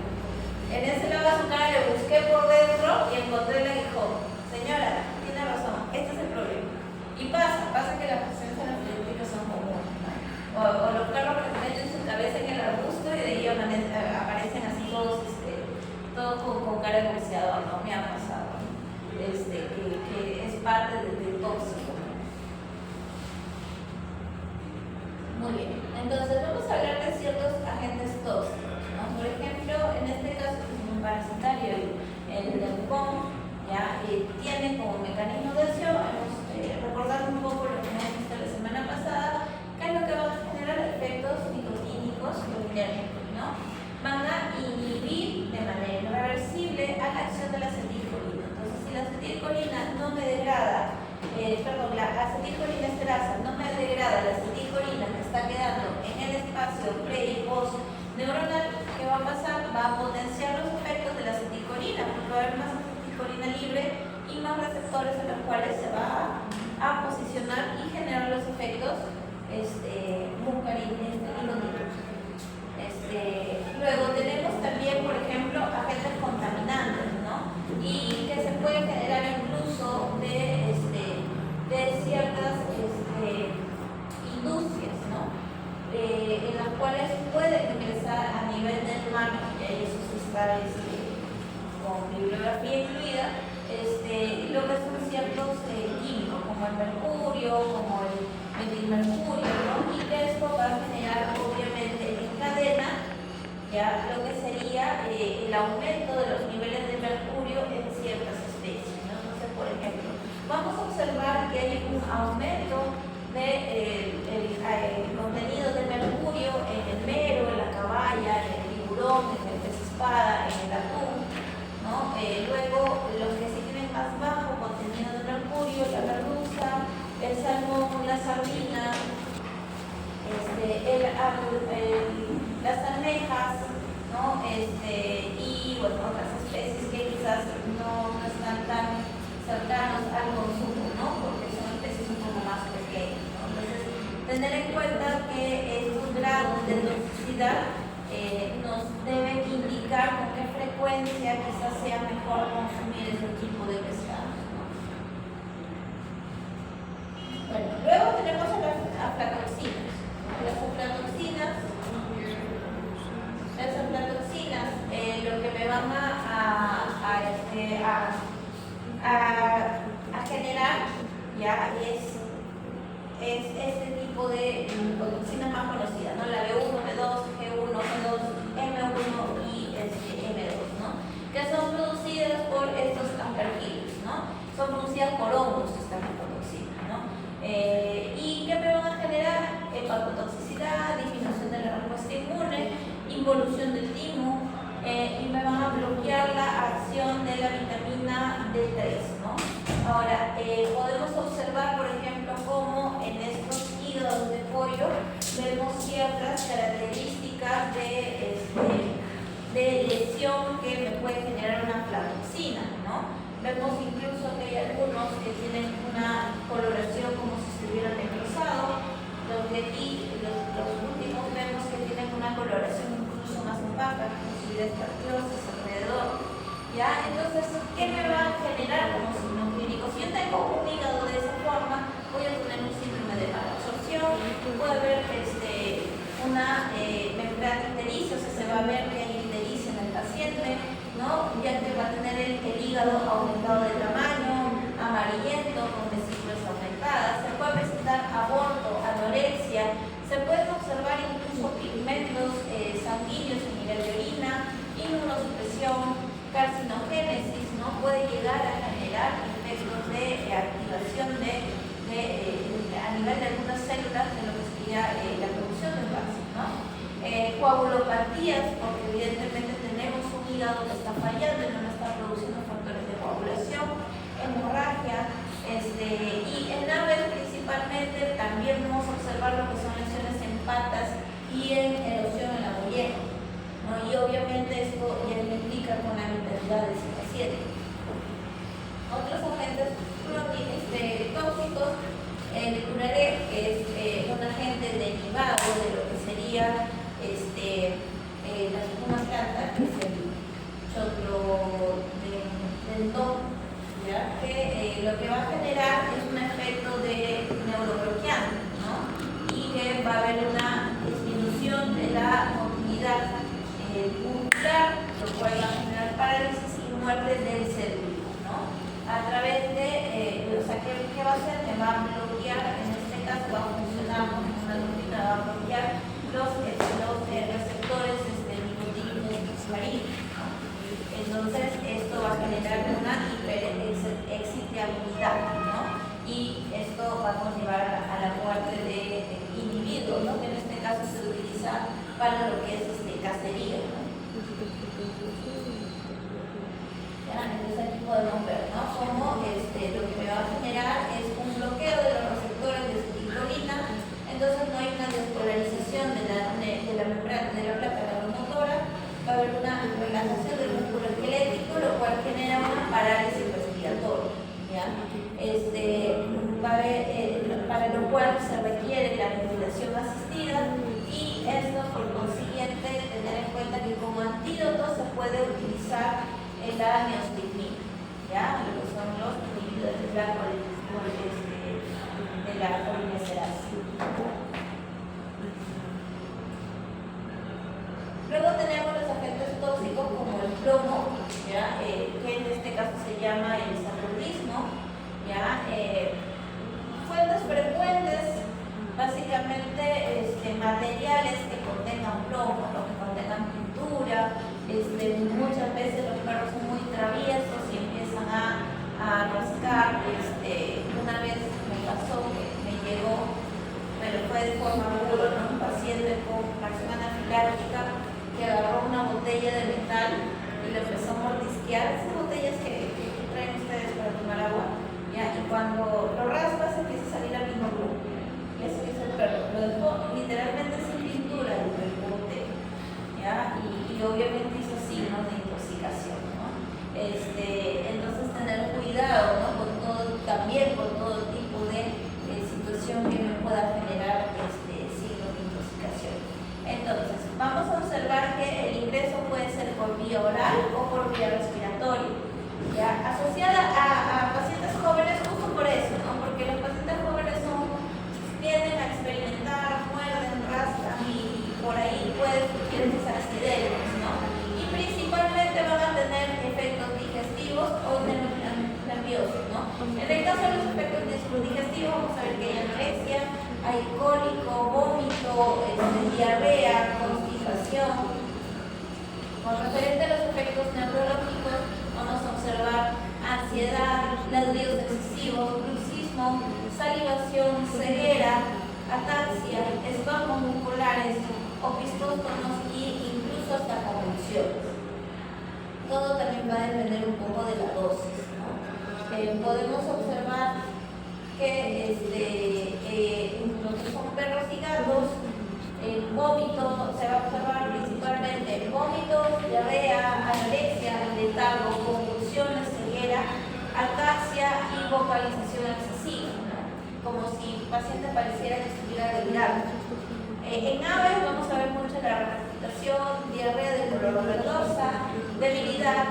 En ese lado de su cara le busqué por dentro y encontré el aguijón. Señora, tiene razón, este es el problema. Y pasa que las reacciones anafilácticas son comunes, ¿no? O los perros que meten su cabeza en el arbusto y de ahí aparecen así todos con cara de boxeador, ¿no? Me ha pasado, que es parte del tóxico. Muy bien, entonces vamos a hablar de ciertos agentes tóxicos, ¿no? Por ejemplo, en este caso es un parasitario, el neucón, ¿ya? Tiene como mecanismo de acción, recordando un poco lo que hemos visto la semana pasada, que es lo que va a generar efectos nicotínicos dominantes, ¿no? Van a inhibir de manera irreversible a la acción de la acetilcolina. Entonces, si la acetilcolina no me degrada, la acetilcolina esterasa no me degrada la acetilcolina que está quedando en el espacio pre y post neuronal, ¿qué va a pasar? Va a potenciar los efectos de la acetilcolina, porque va a haber más acetilcolina libre y más receptores en los cuales se va a posicionar y generar los efectos muscarínicos. Luego tenemos también, por ejemplo, agentes contaminantes, ¿no? Y que se pueden generar incluso de ciertas industrias, ¿no? En las cuales pueden ingresar a nivel del mar, y eso sí está con bibliografía incluida, lo que son ciertos químicos, como el mercurio, como el metilmercurio, ¿no? Y que esto va a generar, obviamente, en cadena, ya lo que sería el aumento de los niveles de mercurio en ciertas especies, ¿no? Entonces, por ejemplo, vamos a observar que hay un aumento del contenido de mercurio en el mero, en la caballa, en el tiburón, en el pez espada, en el atún, ¿no? Luego, los que sí tienen más bajo contenido de mercurio, la merluza, el salmón, la sardina, las almejas, ¿no? Y bueno, otras especies que quizás no están tan cercanos al consumo, ¿no? Porque son especies un poco más pequeñas, ¿no? Entonces, tener en cuenta que estos grados de toxicidad nos deben indicar con qué frecuencia quizás sea mejor consumir ese tipo de pescados, ¿no? Bueno, luego tenemos a las aflatoxinas. Las aflatoxinas, lo que me van a generar ya es involución del timo, y me van a bloquear la acción de la vitamina D3, ¿no? Ahora, podemos observar, por ejemplo, cómo en estos hígados de pollo vemos ciertas características de lesión que me puede generar una aflatoxina, ¿no? Vemos incluso que hay algunos que tienen una coloración como si estuvieran necrosados, los últimos vemos que tienen una coloración incluso más opaca, posibilidad de escarpiosis alrededor, ¿ya? Entonces, ¿qué me va a generar como signo clínico? Si yo tengo un hígado de esa forma, voy a tener un síndrome de mala absorción, puede haber una membrana ictericia, o sea, se va a ver que hay ictericia en el paciente, ¿no? Ya que va a tener el hígado aumentado de tamaño, amarillento, con vesículas aumentadas, se puede presentar aborto, anorexia, se pueden observar incluso pigmentos sanguíneos a nivel de orina, inmunosupresión, carcinogénesis, ¿no? Puede llegar a generar efectos de activación a nivel de algunas células de lo que sería la producción de base, ¿no? Coagulopatías, porque evidentemente tenemos un hígado que está fallando y no está produciendo factores de coagulación, hemorragia, y en aves principalmente también vamos a observar lo que son lesiones en patas y en erosión en la molleja, ¿no? Y obviamente esto ya me implica con la vitalidad de ese paciente. Otros agentes tóxicos, el curare, que es un agente derivado de lo que sería las espumas cantas, que es el chotlodentón, ¿ya? Que lo que va a generar es un efecto de neurobloqueante, ¿no? Y que va a haber una disminución de la movilidad muscular, lo cual va a generar parálisis y muerte del cerebro, ¿no? A través de, ¿qué va a hacer? Me va a bloquear, en este caso va a funcionar como una turbina, va a bloquear los receptores nicotínicos muscarínicos, ¿no? Entonces, esto va a generar una hiperexcitabilidad, ¿no? Y esto va a conllevar a la muerte de individuos, ¿no? Que en este caso se utiliza para lo que es cacería, ¿no? ¿Ya? Entonces aquí podemos ver, ¿no? Cómo lo que me va a generar es un bloqueo de los receptores de ciclorina, entonces no hay una despolarización de la membrana de la placa neuromotora, va a haber una relajación del músculo esquelético, lo cual genera una parálisis respiratoria, ¿ya? Va a haber, para lo cual se requiere la ventilación asistida, y esto por consiguiente tener en cuenta que como antídoto se puede utilizar la neostigmina, ¿ya? Lo que son los inhibidores de la colinesterasa. Luego tenemos los agentes tóxicos como el plomo, ¿ya? Que en este caso se llama el saprotrismo, ¿ya? Fuentes frecuentes, básicamente materiales que contengan plomo, lo que contengan pintura. Muchas veces los perros son muy traviesos y empiezan a rascar. Una vez me pasó que me llegó, pero fue de forma ruda, ¿no? Un paciente con reacción anafiláctica que agarró una botella de metal y le empezó a mordisquear. Esas botellas que traen ustedes para tomar agua, ¿ya? Y cuando lo raspas empieza a salir la misma luz. Y eso hizo el perro. Lo dejó literalmente sin pintura el bote, ¿ya? Y obviamente hizo signos de intoxicación, ¿no? Entonces tener cuidado, ¿no? También con todo tipo de situación que me pueda generar signos de intoxicación. Entonces, vamos a observar que el ingreso puede ser por vía oral o por vía respiratoria, ¿ya? Asociada a pacientes jóvenes justo por eso, ¿no? Porque los pacientes jóvenes tienden a experimentar, muerden, rascan y por ahí pueden surgir esos accidentes, ¿no? Y principalmente van a tener efectos digestivos o nerviosos, ¿no? En el caso de los efectos digestivos vamos a ver que hay anorexia, hay cólico, vómito, diarrea, constipación. Con referente a los efectos neurológicos, vamos a observar ansiedad, ladridos excesivos, bruxismo, salivación, ceguera, ataxia, espasmos musculares, opistótonos e incluso convulsiones. Todo también va a depender un poco de la dosis, ¿no? Podemos observar que lo que son perros y gatos, el vómito se va a observar principalmente vómitos, diarrea, anorexia, letargo, convulsiones, ceguera, ataxia y vocalización excesiva, ¿no? Como si el paciente pareciera que estuviera delirando. En aves vamos a ver mucho la regurgitación, diarrea de color verdosa, debilidad,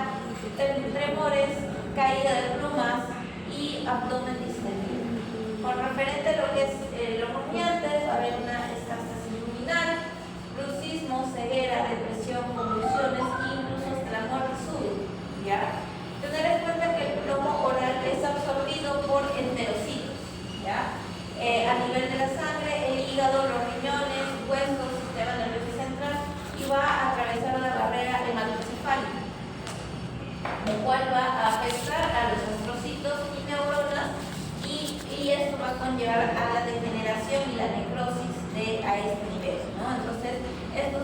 tremores, caída de plumas y abdomen distendido. Con referente a lo que es los rumiantes, va a haber una estasis luminal, bruxismo, ceguera, depresión, convulsiones e incluso hasta la muerte súbita, ¿ya? Tener en cuenta que el plomo oral es absorbido por enterocitos, ¿ya? A nivel de la sangre, el hígado, los riñones, huesos, sistema nervioso central, y va a atravesar la barrera hematocefálica, lo cual va a afectar a los astrocitos y neuronas, y esto va a conllevar a la degeneración y la necrosis a este nivel, ¿no? Entonces, estos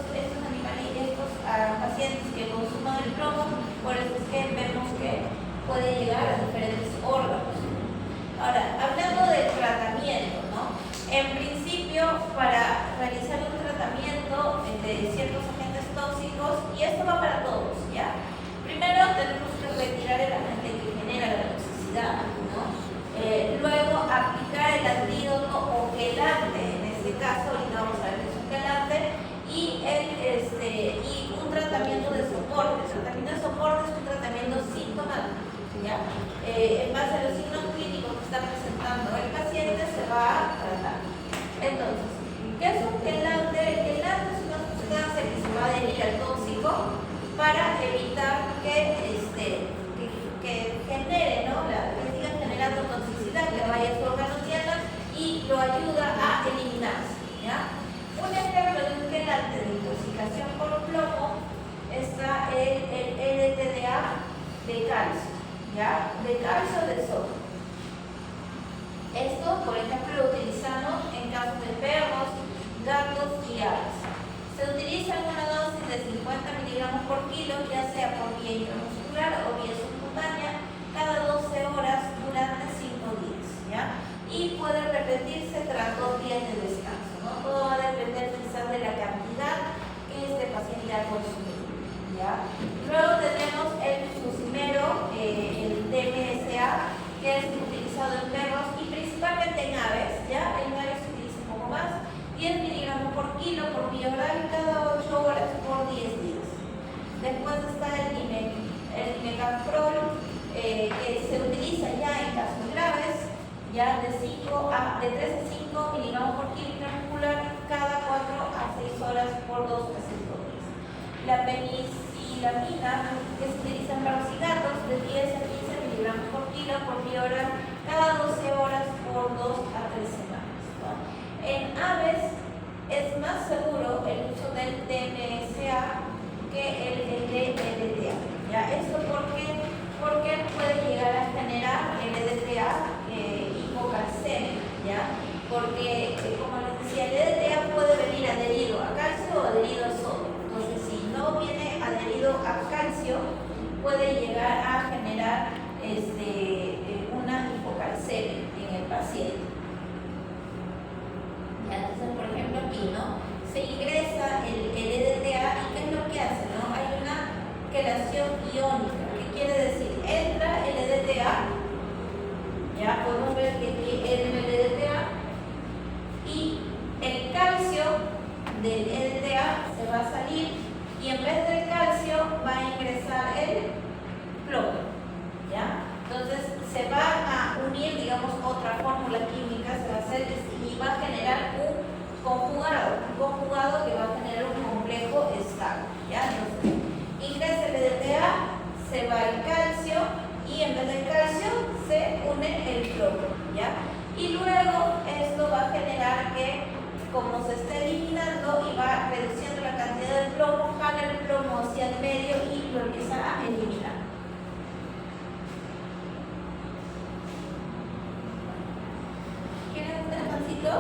pacientes que consuman el plomo, por eso es que vemos que puede llegar a diferentes órganos. Ahora, hablando del tratamiento, ¿no? En principio, para realizar un tratamiento de ciertos agentes tóxicos, y esto va para todos, ¿ya? Primero tenemos que retirar el agente que genera la toxicidad, ¿no? Luego aplicar el antídoto o quelante, en este caso, ahorita vamos a ver qué es un quelante, y un tratamiento de soporte. El tratamiento de soporte es un tratamiento sintomático, ¿ya? En base a los signos clínicos que está presentando el paciente se va a tratar. Entonces, ¿qué es un quelante? El quelante es una sustancia que se va a adherir al tóxico para evitar que genere, ¿no? Que siga generando toxicidad, que vaya a su órgano tierra y lo ayuda a eliminarse, ¿ya? Un ejemplo de un quelante de intoxicación por plomo está el LTDA de calcio, ¿ya? De calcio o de sodio. Esto, por ejemplo, lo utilizamos en casos de perros, gatos y aves. Se utiliza en una dosis de 50 miligramos por kilo, ya sea por vía intramuscular o vía subcutánea, cada 12 horas durante 5 días, ¿ya? Y puede repetirse tras 2 días de descanso, ¿no? Todo va a depender quizás de la cantidad que este paciente ha consumido, ¿ya? Luego tenemos el sucimero, el DMSA, que es utilizado en perros y principalmente en aves, ¿ya? En aves se utiliza un poco más, 10 miligramos por kilo por vía oral cada 8 horas por 10 días. Después está el dimecaprol, que se utiliza ya en casos graves, ya de 3 a 5 miligramos por kilo intramuscular cada 4 a 6 horas por 2 a 5 días. La penicilamina, que se utiliza en perros y gatos, de 10 a 15 miligramos por kilo por vía oral cada 12 horas por 2 a 3 semanas, ¿no? En aves es más seguro el uso del DMSA que el LDTA, ¿ya? ¿Esto por qué? Porque puede llegar a generar LDTA hipocalcémica, ¿ya? Porque, como les decía, el LDTA puede venir adherido a calcio o adherido a sodio. Entonces, si no viene adherido a calcio, puede llegar a generar una hipocalcemia en el paciente. Entonces, por ejemplo, aquí, ¿no? Se ingresa el LDTA y ¿qué es lo que hace, no? Hay una quelación iónica, que quiere decir, entra el LDTA, ya podemos ver que aquí entra el LDTA y el calcio del LDTA se va a salir y en vez del calcio va a ingresar el plomo, ¿ya? Entonces se va a unir, digamos, otra fórmula química, se va a hacer y va a generar un conjugado que va a generar un complejo estable, ¿ya? Entonces ingresa el LDTA, se va el calcio y en vez del calcio se une el plomo, ¿ya? Y luego esto va a generar que, como se está eliminando y va reduciendo la cantidad de plomo, jala el plomo hacia el medio y lo empieza a eliminar. ¿Quieren un descansito?